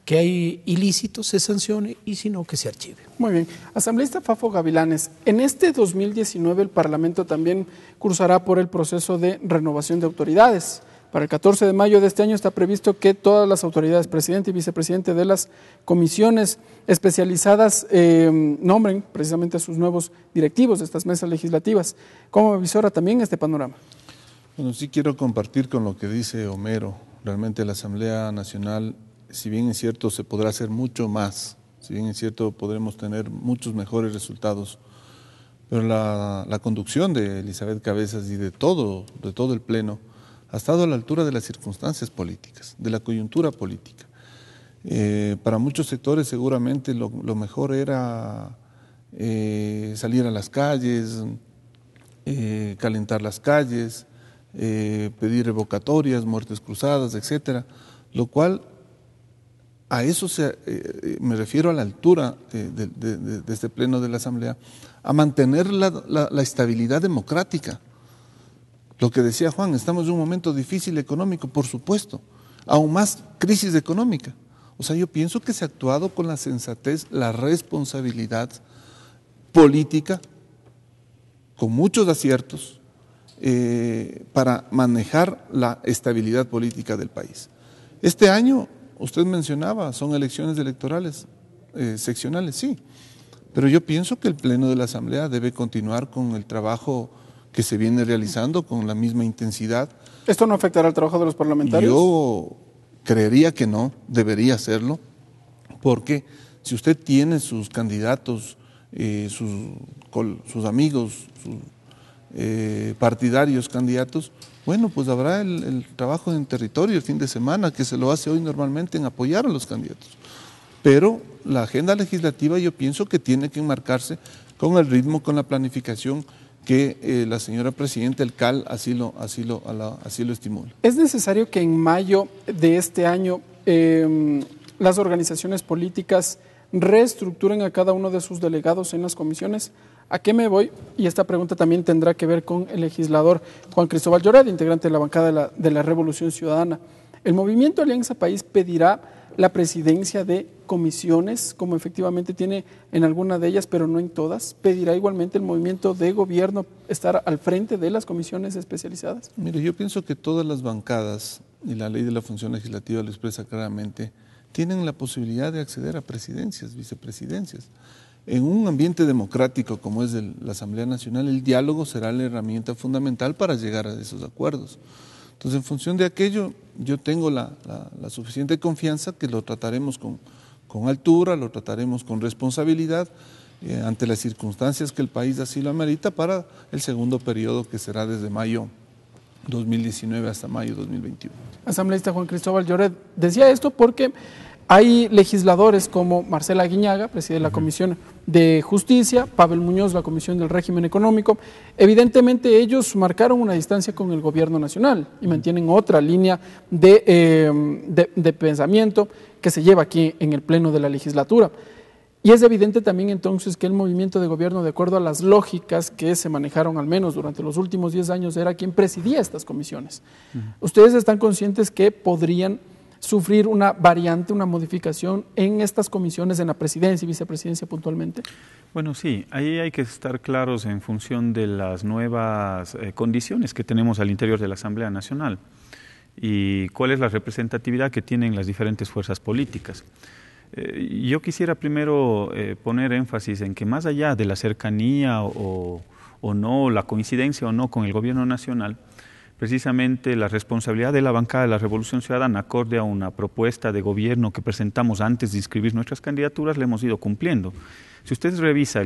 que hay ilícitos, se sancione y si no, que se archive. Muy bien. Asambleísta Fafo Gavilanes, en este 2019 el Parlamento también cruzará por el proceso de renovación de autoridades. Para el 14 de mayo de este año está previsto que todas las autoridades, presidente y vicepresidente de las comisiones especializadas, nombren precisamente a sus nuevos directivos de estas mesas legislativas. ¿Cómo visora también este panorama? Bueno, sí quiero compartir con lo que dice Homero. Realmente la Asamblea Nacional, si bien es cierto, se podrá hacer mucho más, si bien es cierto, podremos tener muchos mejores resultados, pero la conducción de Elizabeth Cabezas y de todo el Pleno ha estado a la altura de las circunstancias políticas, de la coyuntura política. Para muchos sectores seguramente lo mejor era salir a las calles, calentar las calles, pedir revocatorias, muertes cruzadas, etcétera, lo cual a eso me refiero a la altura de este Pleno de la Asamblea, a mantener la estabilidad democrática. Lo que decía Juan, estamos en un momento difícil económico, por supuesto, aún más crisis económica. O sea, yo pienso que se ha actuado con la sensatez, la responsabilidad política, con muchos aciertos, para manejar la estabilidad política del país. Este año, usted mencionaba, son elecciones electorales seccionales, sí, pero yo pienso que el Pleno de la Asamblea debe continuar con el trabajo que se viene realizando con la misma intensidad. ¿Esto no afectará al trabajo de los parlamentarios? Yo creería que no, debería hacerlo, porque si usted tiene sus candidatos, sus amigos, sus partidarios candidatos, bueno, pues habrá el trabajo en territorio el fin de semana, que se lo hace hoy normalmente en apoyar a los candidatos. Pero la agenda legislativa yo pienso que tiene que enmarcarse con el ritmo, con la planificación que la señora Presidenta, el CAL, así lo estimula. ¿Es necesario que en mayo de este año las organizaciones políticas reestructuren a cada uno de sus delegados en las comisiones? ¿A qué me voy? Y esta pregunta también tendrá que ver con el legislador Juan Cristóbal Lloret, integrante de la bancada de la Revolución Ciudadana. ¿El movimiento Alianza País pedirá la presidencia de comisiones, como efectivamente tiene en alguna de ellas, pero no en todas? ¿Pedirá igualmente el movimiento de gobierno estar al frente de las comisiones especializadas? Mire, yo pienso que todas las bancadas, y la ley de la función legislativa lo expresa claramente, tienen la posibilidad de acceder a presidencias, vicepresidencias. En un ambiente democrático como es la Asamblea Nacional, el diálogo será la herramienta fundamental para llegar a esos acuerdos. Entonces, en función de aquello, yo tengo la suficiente confianza que lo trataremos con altura, lo trataremos con responsabilidad ante las circunstancias que el país así lo amerita para el segundo periodo, que será desde mayo 2019 hasta mayo 2021. Asambleísta Juan Cristóbal Lloret decía esto porque hay legisladores como Marcela Aguiñaga, presidente de la Comisión de Justicia, Pavel Muñoz, la Comisión del Régimen Económico. Evidentemente ellos marcaron una distancia con el gobierno nacional y mantienen otra línea de pensamiento que se lleva aquí en el Pleno de la legislatura. Y es evidente también entonces que el movimiento de gobierno, de acuerdo a las lógicas que se manejaron al menos durante los últimos 10 años, era quien presidía estas comisiones. ¿Ustedes están conscientes que podrían sufrir una variante, una modificación en estas comisiones, en la presidencia y vicepresidencia puntualmente? Bueno, sí, ahí hay que estar claros en función de las nuevas condiciones que tenemos al interior de la Asamblea Nacional y cuál es la representatividad que tienen las diferentes fuerzas políticas. Yo quisiera primero poner énfasis en que más allá de la cercanía o no, la coincidencia o no con el gobierno nacional, precisamente la responsabilidad de la bancada de la Revolución Ciudadana, acorde a una propuesta de gobierno que presentamos antes de inscribir nuestras candidaturas, la hemos ido cumpliendo. Si usted revisa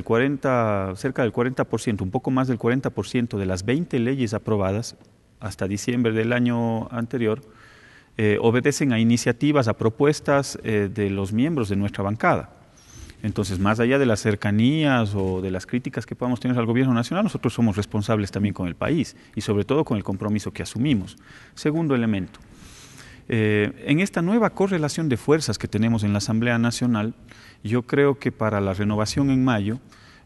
cerca del 40%, un poco más del 40% de las 20 leyes aprobadas hasta diciembre del año anterior, obedecen a iniciativas, a propuestas de los miembros de nuestra bancada. Entonces, más allá de las cercanías o de las críticas que podamos tener al gobierno nacional, nosotros somos responsables también con el país y sobre todo con el compromiso que asumimos. Segundo elemento, en esta nueva correlación de fuerzas que tenemos en la Asamblea Nacional, yo creo que para la renovación en mayo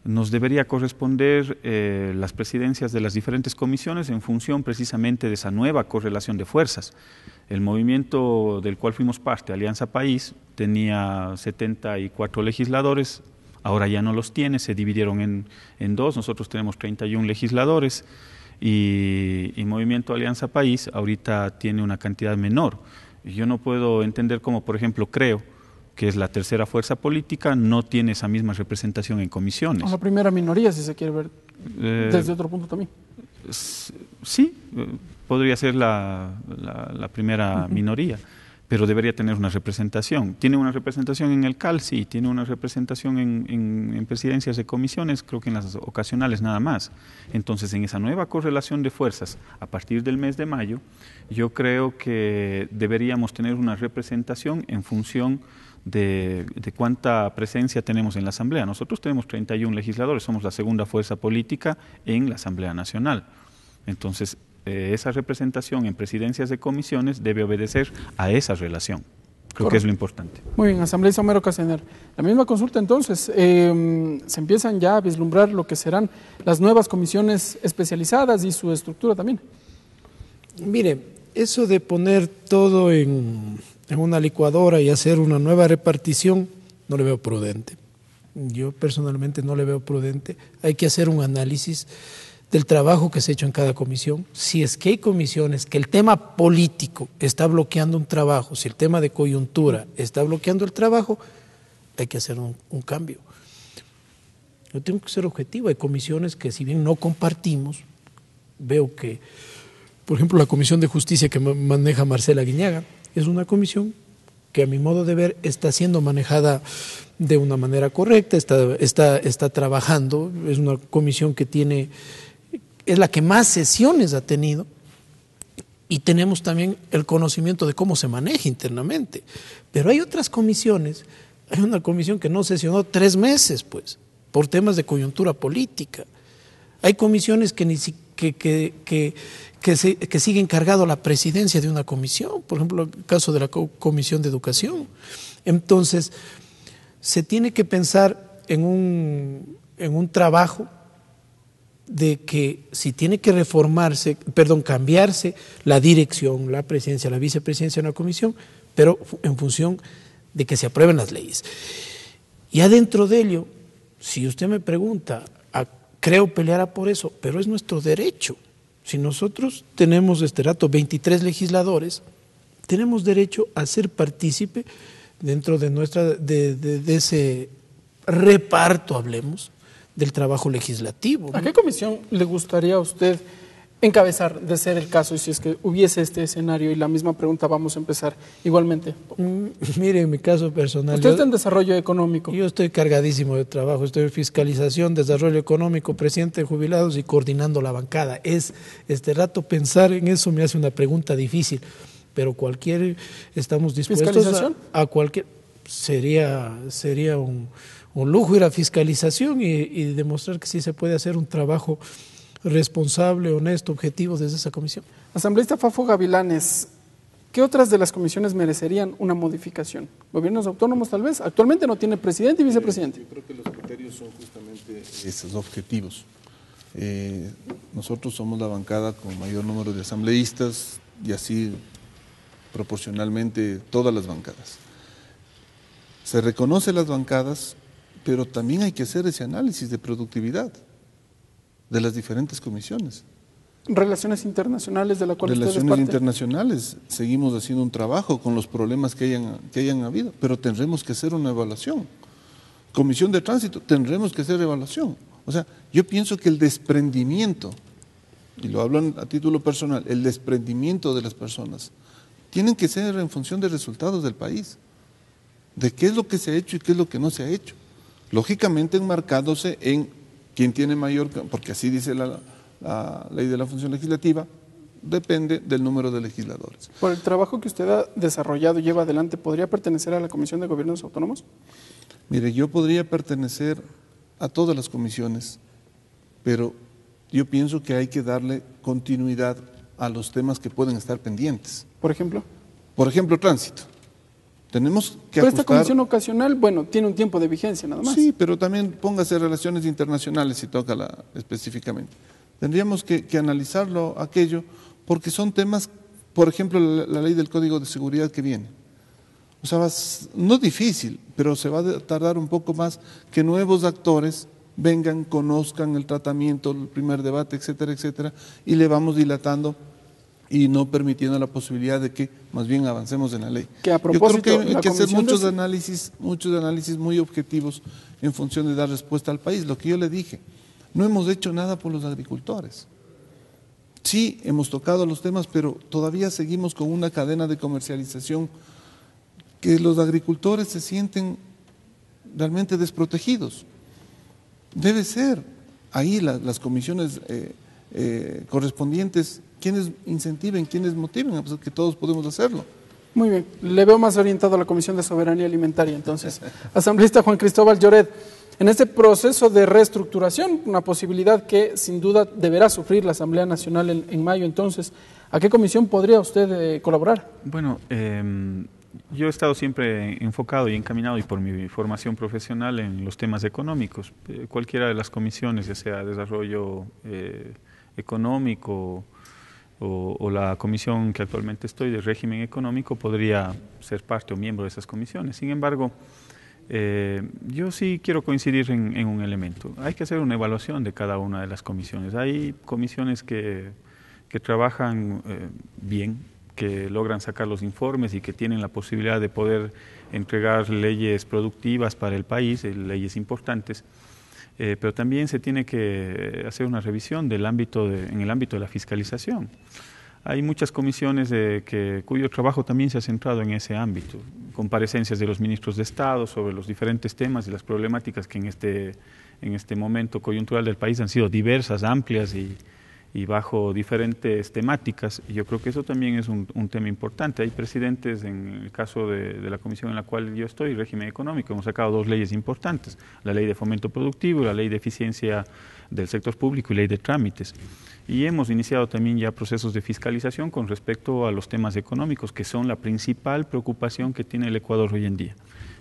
nos debería corresponder las presidencias de las diferentes comisiones en función precisamente de esa nueva correlación de fuerzas. El movimiento del cual fuimos parte, Alianza País, tenía 74 legisladores, ahora ya no los tiene, se dividieron en dos, nosotros tenemos 31 legisladores. y Movimiento Alianza País ahorita tiene una cantidad menor. Yo no puedo entender cómo, por ejemplo, Creo, que es la tercera fuerza política, no tiene esa misma representación en comisiones. O la primera minoría, si se quiere ver desde otro punto también. Sí, podría ser la primera minoría, pero debería tener una representación. ¿Tiene una representación en el CAL? Sí. ¿Tiene una representación en presidencias de comisiones? Creo que en las ocasionales nada más. Entonces, en esa nueva correlación de fuerzas, a partir del mes de mayo, yo creo que deberíamos tener una representación en función de cuánta presencia tenemos en la Asamblea. Nosotros tenemos 31 legisladores, somos la segunda fuerza política en la Asamblea Nacional. Entonces, esa representación en presidencias de comisiones debe obedecer a esa relación. Creo que es lo importante. Muy bien, asambleísta Homero Casener. La misma consulta entonces, se empiezan ya a vislumbrar lo que serán las nuevas comisiones especializadas y su estructura también. Mire, eso de poner todo en una licuadora y hacer una nueva repartición, no le veo prudente. Yo personalmente no le veo prudente. Hay que hacer un análisis del trabajo que se ha hecho en cada comisión. Si es que hay comisiones que el tema político está bloqueando un trabajo, si el tema de coyuntura está bloqueando el trabajo, hay que hacer un cambio. Yo tengo que ser objetivo. Hay comisiones que, si bien no compartimos, veo que, por ejemplo, la Comisión de Justicia que maneja Marcela Guiñaga es una comisión que, a mi modo de ver, está siendo manejada de una manera correcta, está trabajando. Es una comisión que es la que más sesiones ha tenido, y tenemos también el conocimiento de cómo se maneja internamente. Pero hay otras comisiones, hay una comisión que no sesionó 3 meses, pues, por temas de coyuntura política. Hay comisiones que sigue encargado la presidencia de una comisión, por ejemplo, el caso de la Comisión de Educación. Entonces, se tiene que pensar en un trabajo de que si tiene que cambiarse la dirección, la presidencia, la vicepresidencia de una comisión, pero en función de que se aprueben las leyes. Y adentro de ello, si usted me pregunta, Creo peleará por eso, pero es nuestro derecho. Si nosotros tenemos 23 legisladores, tenemos derecho a ser partícipe dentro de ese reparto, hablemos, del trabajo legislativo, ¿no? ¿A qué comisión le gustaría a usted encabezar, de ser el caso, y si es que hubiese este escenario? Y la misma pregunta vamos a empezar igualmente. Mire, en mi caso personal, usted está en desarrollo económico. Yo estoy cargadísimo de trabajo, estoy en fiscalización, desarrollo económico, presidente de jubilados y coordinando la bancada. Este rato pensar en eso me hace una pregunta difícil, pero estamos dispuestos a cualquier, sería un lujo ir a fiscalización y demostrar que sí se puede hacer un trabajo responsable, honesto, objetivo desde esa comisión. Asambleísta Fafo Gavilanes, ¿qué otras de las comisiones merecerían una modificación? ¿Gobiernos autónomos tal vez? Actualmente no tiene presidente y vicepresidente. Yo creo que los criterios son justamente esos objetivos. Nosotros somos la bancada con mayor número de asambleístas y así proporcionalmente todas las bancadas. Se reconoce las bancadas, pero también hay que hacer ese análisis de productividad de las diferentes comisiones. Relaciones internacionales de la cual usted es parte. Relaciones internacionales, seguimos haciendo un trabajo con los problemas que hayan habido, pero tendremos que hacer una evaluación. Comisión de Tránsito, tendremos que hacer evaluación. O sea, yo pienso que el desprendimiento, y lo hablo a título personal, el desprendimiento de las personas, tienen que ser en función de resultados del país, de qué es lo que se ha hecho y qué es lo que no se ha hecho. Lógicamente enmarcándose en quién tiene mayor, porque así dice la ley de la función legislativa, depende del número de legisladores. Por el trabajo que usted ha desarrollado y lleva adelante, ¿podría pertenecer a la Comisión de Gobiernos Autónomos? Mire, yo podría pertenecer a todas las comisiones, pero yo pienso que hay que darle continuidad a los temas que pueden estar pendientes. ¿Por ejemplo? Por ejemplo, tránsito. Tenemos que pero esta comisión ocasional, bueno, tiene un tiempo de vigencia nada más. Sí, pero también póngase relaciones internacionales si toca específicamente. Tendríamos que analizarlo aquello, porque son temas, por ejemplo, la ley del Código de Seguridad que viene. O sea, no difícil, pero se va a tardar un poco más que nuevos actores vengan, conozcan el tratamiento, el primer debate, etcétera, etcétera, y le vamos dilatando y no permitiendo la posibilidad de que más bien avancemos en la ley. Que a propósito, yo creo que hay que hacer muchos análisis muy objetivos en función de dar respuesta al país. Lo que yo le dije, no hemos hecho nada por los agricultores. Sí, hemos tocado los temas, pero todavía seguimos con una cadena de comercialización que los agricultores se sienten realmente desprotegidos. Debe ser ahí las comisiones correspondientes quienes incentiven, quienes motiven, pues que todos podemos hacerlo. Muy bien, le veo más orientado a la Comisión de Soberanía Alimentaria entonces. Asambleísta Juan Cristóbal Lloret, en este proceso de reestructuración, una posibilidad que sin duda deberá sufrir la Asamblea Nacional en mayo, entonces, ¿a qué comisión podría usted colaborar? Bueno, yo he estado siempre enfocado y encaminado, y por mi formación profesional, en los temas económicos. Cualquiera de las comisiones, ya sea desarrollo económico o la comisión que actualmente estoy de régimen económico, podría ser parte o miembro de esas comisiones. Sin embargo, yo sí quiero coincidir en un elemento. Hay que hacer una evaluación de cada una de las comisiones. Hay comisiones que trabajan bien, que logran sacar los informes y que tienen la posibilidad de poder entregar leyes productivas para el país, leyes importantes, pero también se tiene que hacer una revisión en el ámbito de la fiscalización. Hay muchas comisiones cuyo trabajo también se ha centrado en ese ámbito, comparecencias de los ministros de Estado sobre los diferentes temas y las problemáticas que en este momento coyuntural del país han sido diversas, amplias y bajo diferentes temáticas. Y yo creo que eso también es un tema importante. Hay presidentes, en el caso de la comisión en la cual yo estoy, régimen económico, hemos sacado 2 leyes importantes, la ley de fomento productivo y la ley de eficiencia del sector público y ley de trámites. Y hemos iniciado también ya procesos de fiscalización con respecto a los temas económicos, que son la principal preocupación que tiene el Ecuador hoy en día.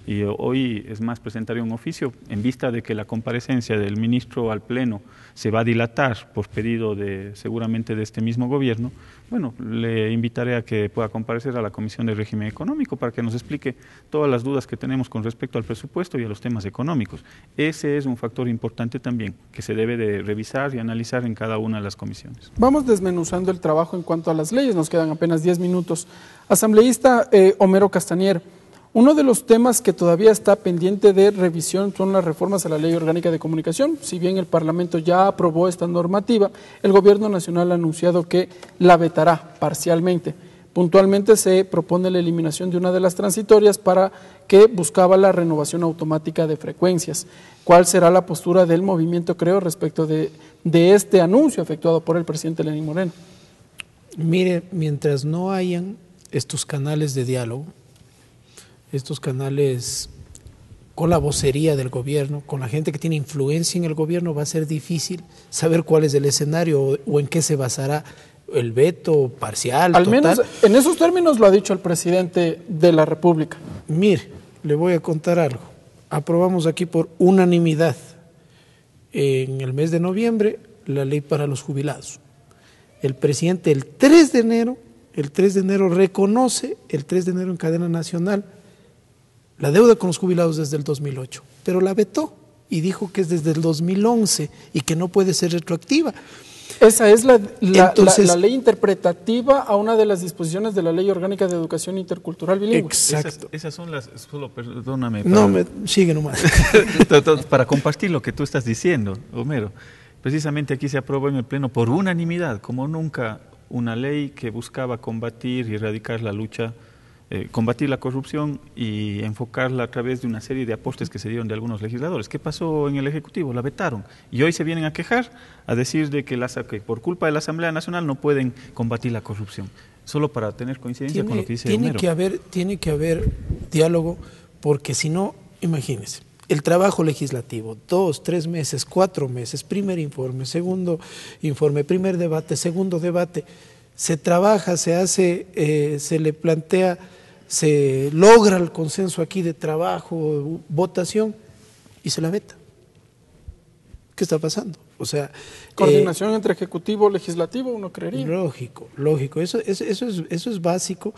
Y hoy, es más, presentaré un oficio en vista de que la comparecencia del ministro al Pleno se va a dilatar por pedido seguramente de este mismo gobierno. Bueno, le invitaré a que pueda comparecer a la Comisión de Régimen Económico para que nos explique todas las dudas que tenemos con respecto al presupuesto y a los temas económicos. Ese es un factor importante también que se debe de revisar y analizar en cada una de las comisiones. Vamos desmenuzando el trabajo en cuanto a las leyes, nos quedan apenas 10 minutos. Asambleísta Homero Castañer, uno de los temas que todavía está pendiente de revisión son las reformas a la Ley Orgánica de Comunicación. Si bien el Parlamento ya aprobó esta normativa, el Gobierno Nacional ha anunciado que la vetará parcialmente. Puntualmente se propone la eliminación de una de las transitorias para que buscaba la renovación automática de frecuencias. ¿Cuál será la postura del movimiento Creo respecto de este anuncio efectuado por el presidente Lenín Moreno? Mire, mientras no hayan estos canales de diálogo, estos canales con la vocería del gobierno, con la gente que tiene influencia en el gobierno, va a ser difícil saber cuál es el escenario o en qué se basará el veto parcial, al total. Menos en esos términos lo ha dicho el presidente de la República. Mire, le voy a contar algo. Aprobamos aquí por unanimidad en el mes de noviembre la ley para los jubilados. El presidente el 3 de enero reconoce, el 3 de enero en cadena nacional, la deuda con los jubilados desde el 2008, pero la vetó y dijo que es desde el 2011 y que no puede ser retroactiva. Esa es la ley interpretativa a una de las disposiciones de la Ley Orgánica de Educación Intercultural Bilingüe. Exacto. Esas son las, solo perdóname. Sigue nomás. Para compartir lo que tú estás diciendo, Homero, precisamente aquí se aprobó en el Pleno por unanimidad, como nunca, una ley que buscaba combatir y erradicar la lucha, combatir la corrupción y enfocarla a través de una serie de aportes que se dieron de algunos legisladores. ¿Qué pasó en el Ejecutivo? La vetaron. Y hoy se vienen a quejar, a decir de que por culpa de la Asamblea Nacional no pueden combatir la corrupción. Solo para tener coincidencia con lo que dice Homero. Tiene que haber diálogo, porque si no, imagínense, el trabajo legislativo, 2, 3 meses, 4 meses, primer informe, segundo informe, primer debate, segundo debate, se trabaja, se hace, se le plantea, se logra el consenso aquí de trabajo, votación, y se la veta. ¿Qué está pasando? O sea, coordinación entre ejecutivo y legislativo, uno creería. Lógico. Eso es básico,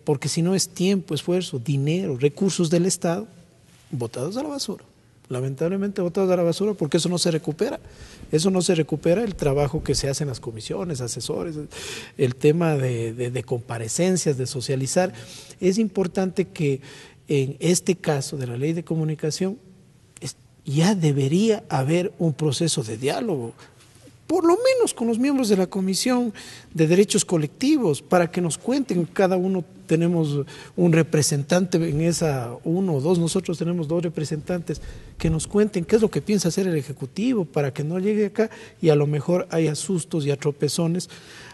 porque si no es tiempo, esfuerzo, dinero, recursos del Estado, botados a la basura. lamentablemente botados a la basura, porque eso no se recupera. Eso no se recupera, el trabajo que se hace en las comisiones, asesores, el tema de comparecencias, de socializar. Es importante que en este caso de la ley de comunicación ya debería haber un proceso de diálogo, por lo menos con los miembros de la Comisión de Derechos Colectivos, para que nos cuenten. Cada uno tenemos un representante en esa, uno o dos, nosotros tenemos 2 representantes, que nos cuenten qué es lo que piensa hacer el Ejecutivo, para que no llegue acá y a lo mejor haya sustos y a tropezones,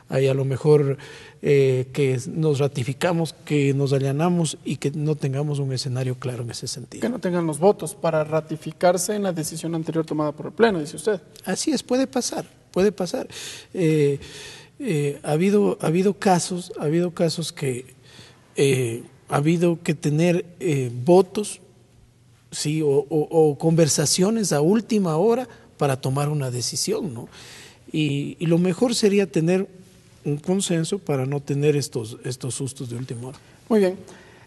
hay a lo mejor que nos ratificamos, que nos allanamos y que no tengamos un escenario claro en ese sentido. Que no tengan los votos para ratificarse en la decisión anterior tomada por el Pleno, dice usted. Así es, puede pasar, puede pasar. Ha habido casos que ha habido que tener votos, sí, o conversaciones a última hora para tomar una decisión, ¿no? Y lo mejor sería tener un consenso para no tener estos sustos de última hora. Muy bien.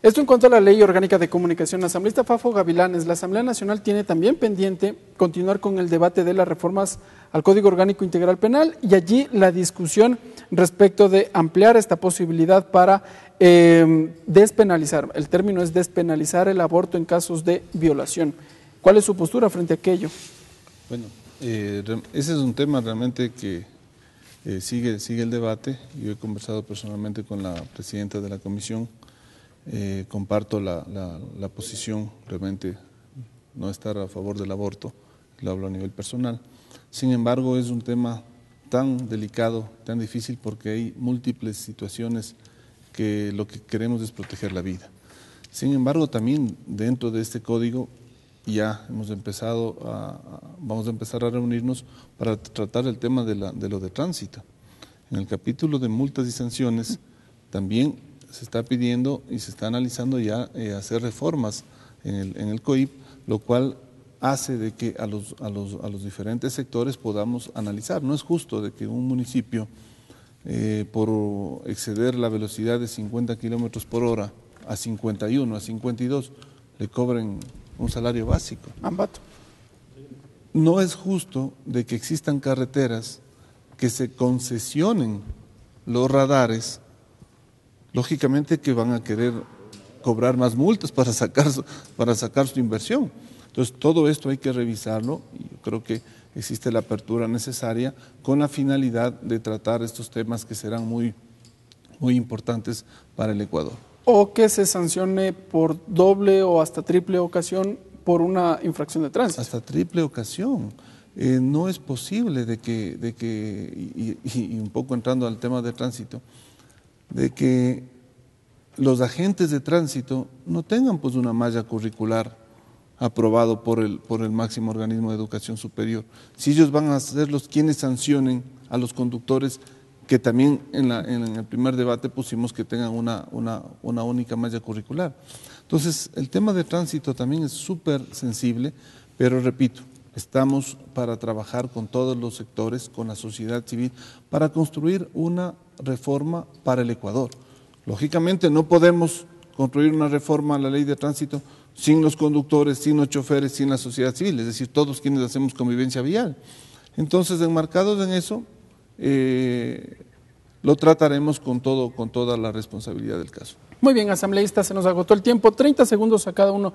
Esto en cuanto a la Ley Orgánica de Comunicación. Asambleísta Fafo Gavilanes, la Asamblea Nacional tiene también pendiente continuar con el debate de las reformas al Código Orgánico Integral Penal y allí la discusión respecto de ampliar esta posibilidad para despenalizar. El término es despenalizar el aborto en casos de violación. ¿Cuál es su postura frente a aquello? Bueno, ese es un tema realmente que sigue el debate. Yo he conversado personalmente con la presidenta de la comisión. Comparto la posición, realmente no estar a favor del aborto, lo hablo a nivel personal. Sin embargo, es un tema tan delicado, tan difícil, porque hay múltiples situaciones que lo que queremos es proteger la vida. Sin embargo, también dentro de este código ya vamos a empezar a reunirnos para tratar el tema de lo de tránsito. En el capítulo de multas y sanciones también se está pidiendo y se está analizando ya hacer reformas en el COIP, lo cual hace de que a los diferentes sectores podamos analizar. No es justo de que un municipio, por exceder la velocidad de 50 kilómetros por hora a 51, a 52, le cobren un salario básico. Ambato. No es justo de que existan carreteras que se concesionen los radares, lógicamente que van a querer cobrar más multas para sacar su inversión. Entonces, todo esto hay que revisarlo y yo creo que existe la apertura necesaria con la finalidad de tratar estos temas que serán muy, muy importantes para el Ecuador. O que se sancione por doble o hasta triple ocasión por una infracción de tránsito. Hasta triple ocasión. No es posible de que y un poco entrando al tema de tránsito, de que los agentes de tránsito no tengan pues una malla curricular aprobado por el máximo organismo de educación superior. Si ellos van a ser los quienes sancionen a los conductores, que también en el primer debate pusimos que tengan una única malla curricular. Entonces, el tema de tránsito también es súper sensible, pero repito, estamos para trabajar con todos los sectores, con la sociedad civil, para construir una reforma para el Ecuador. Lógicamente no podemos construir una reforma a la ley de tránsito sin los conductores, sin los choferes, sin la sociedad civil, es decir, todos quienes hacemos convivencia vial. Entonces, enmarcados en eso, lo trataremos con toda la responsabilidad del caso. Muy bien, asambleísta, se nos agotó el tiempo, 30 segundos a cada uno.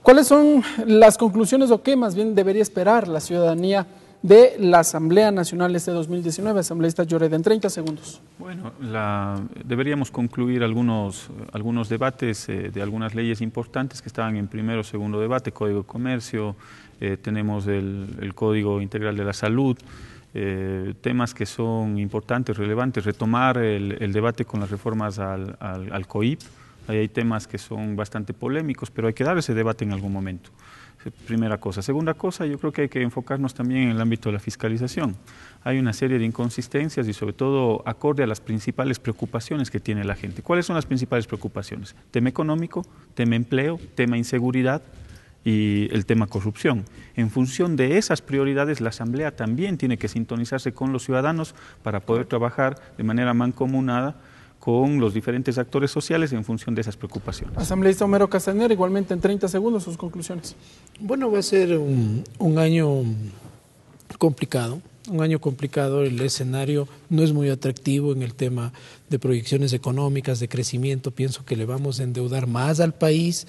¿Cuáles son las conclusiones o qué más bien debería esperar la ciudadanía de la Asamblea Nacional este 2019? Asambleísta Lloreda, en 30 segundos. Bueno, deberíamos concluir algunos debates de algunas leyes importantes que estaban en primero o segundo debate, Código de Comercio, tenemos el Código Integral de la Salud, temas que son importantes, relevantes, retomar el debate con las reformas al COIP. Ahí hay temas que son bastante polémicos, pero hay que dar ese debate en algún momento. Primera cosa. Segunda cosa, yo creo que hay que enfocarnos también en el ámbito de la fiscalización. Hay una serie de inconsistencias y sobre todo acorde a las principales preocupaciones que tiene la gente. ¿Cuáles son las principales preocupaciones? Tema económico, tema empleo, tema inseguridad y el tema corrupción. En función de esas prioridades, la Asamblea también tiene que sintonizarse con los ciudadanos para poder trabajar de manera mancomunada con los diferentes actores sociales en función de esas preocupaciones. Asambleísta Homero Castañeda, igualmente en 30 segundos sus conclusiones. Bueno, va a ser un año complicado. Un año complicado, el escenario no es muy atractivo en el tema de proyecciones económicas, de crecimiento. Pienso que le vamos a endeudar más al país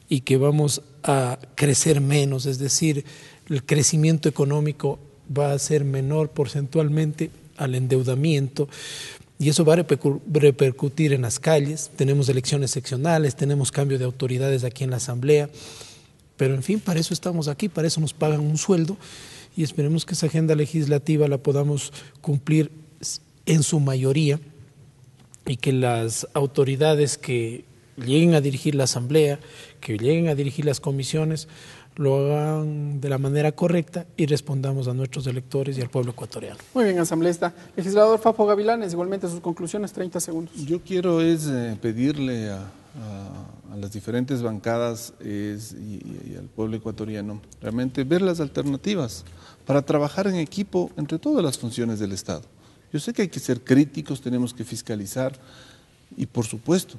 y que vamos a crecer menos, es decir, el crecimiento económico va a ser menor porcentualmente al endeudamiento y eso va a repercutir en las calles. Tenemos elecciones seccionales, tenemos cambio de autoridades aquí en la Asamblea, pero en fin, para eso estamos aquí, para eso nos pagan un sueldo y esperemos que esa agenda legislativa la podamos cumplir en su mayoría y que las autoridades que lleguen a dirigir la Asamblea, que lleguen a dirigir las comisiones, lo hagan de la manera correcta y respondamos a nuestros electores y al pueblo ecuatoriano. Muy bien, asambleísta. Legislador Fafo Gavilanes, igualmente sus conclusiones, 30 segundos. Yo quiero pedirle a las diferentes bancadas y al pueblo ecuatoriano realmente ver las alternativas para trabajar en equipo entre todas las funciones del Estado. Yo sé que hay que ser críticos, tenemos que fiscalizar y por supuesto,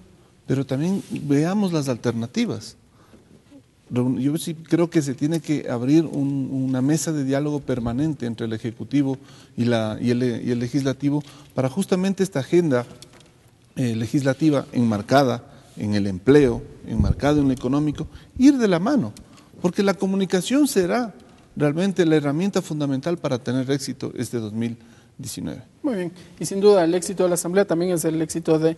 pero también veamos las alternativas. Yo sí creo que se tiene que abrir una mesa de diálogo permanente entre el Ejecutivo y el Legislativo para justamente esta agenda legislativa enmarcada en el empleo, enmarcada en lo económico, ir de la mano, porque la comunicación será realmente la herramienta fundamental para tener éxito este 2019. Muy bien, y sin duda el éxito de la Asamblea también es el éxito del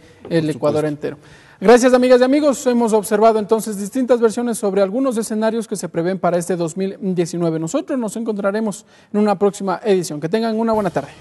Ecuador entero. Gracias, amigas y amigos. Hemos observado entonces distintas versiones sobre algunos escenarios que se prevén para este 2019. Nosotros nos encontraremos en una próxima edición. Que tengan una buena tarde.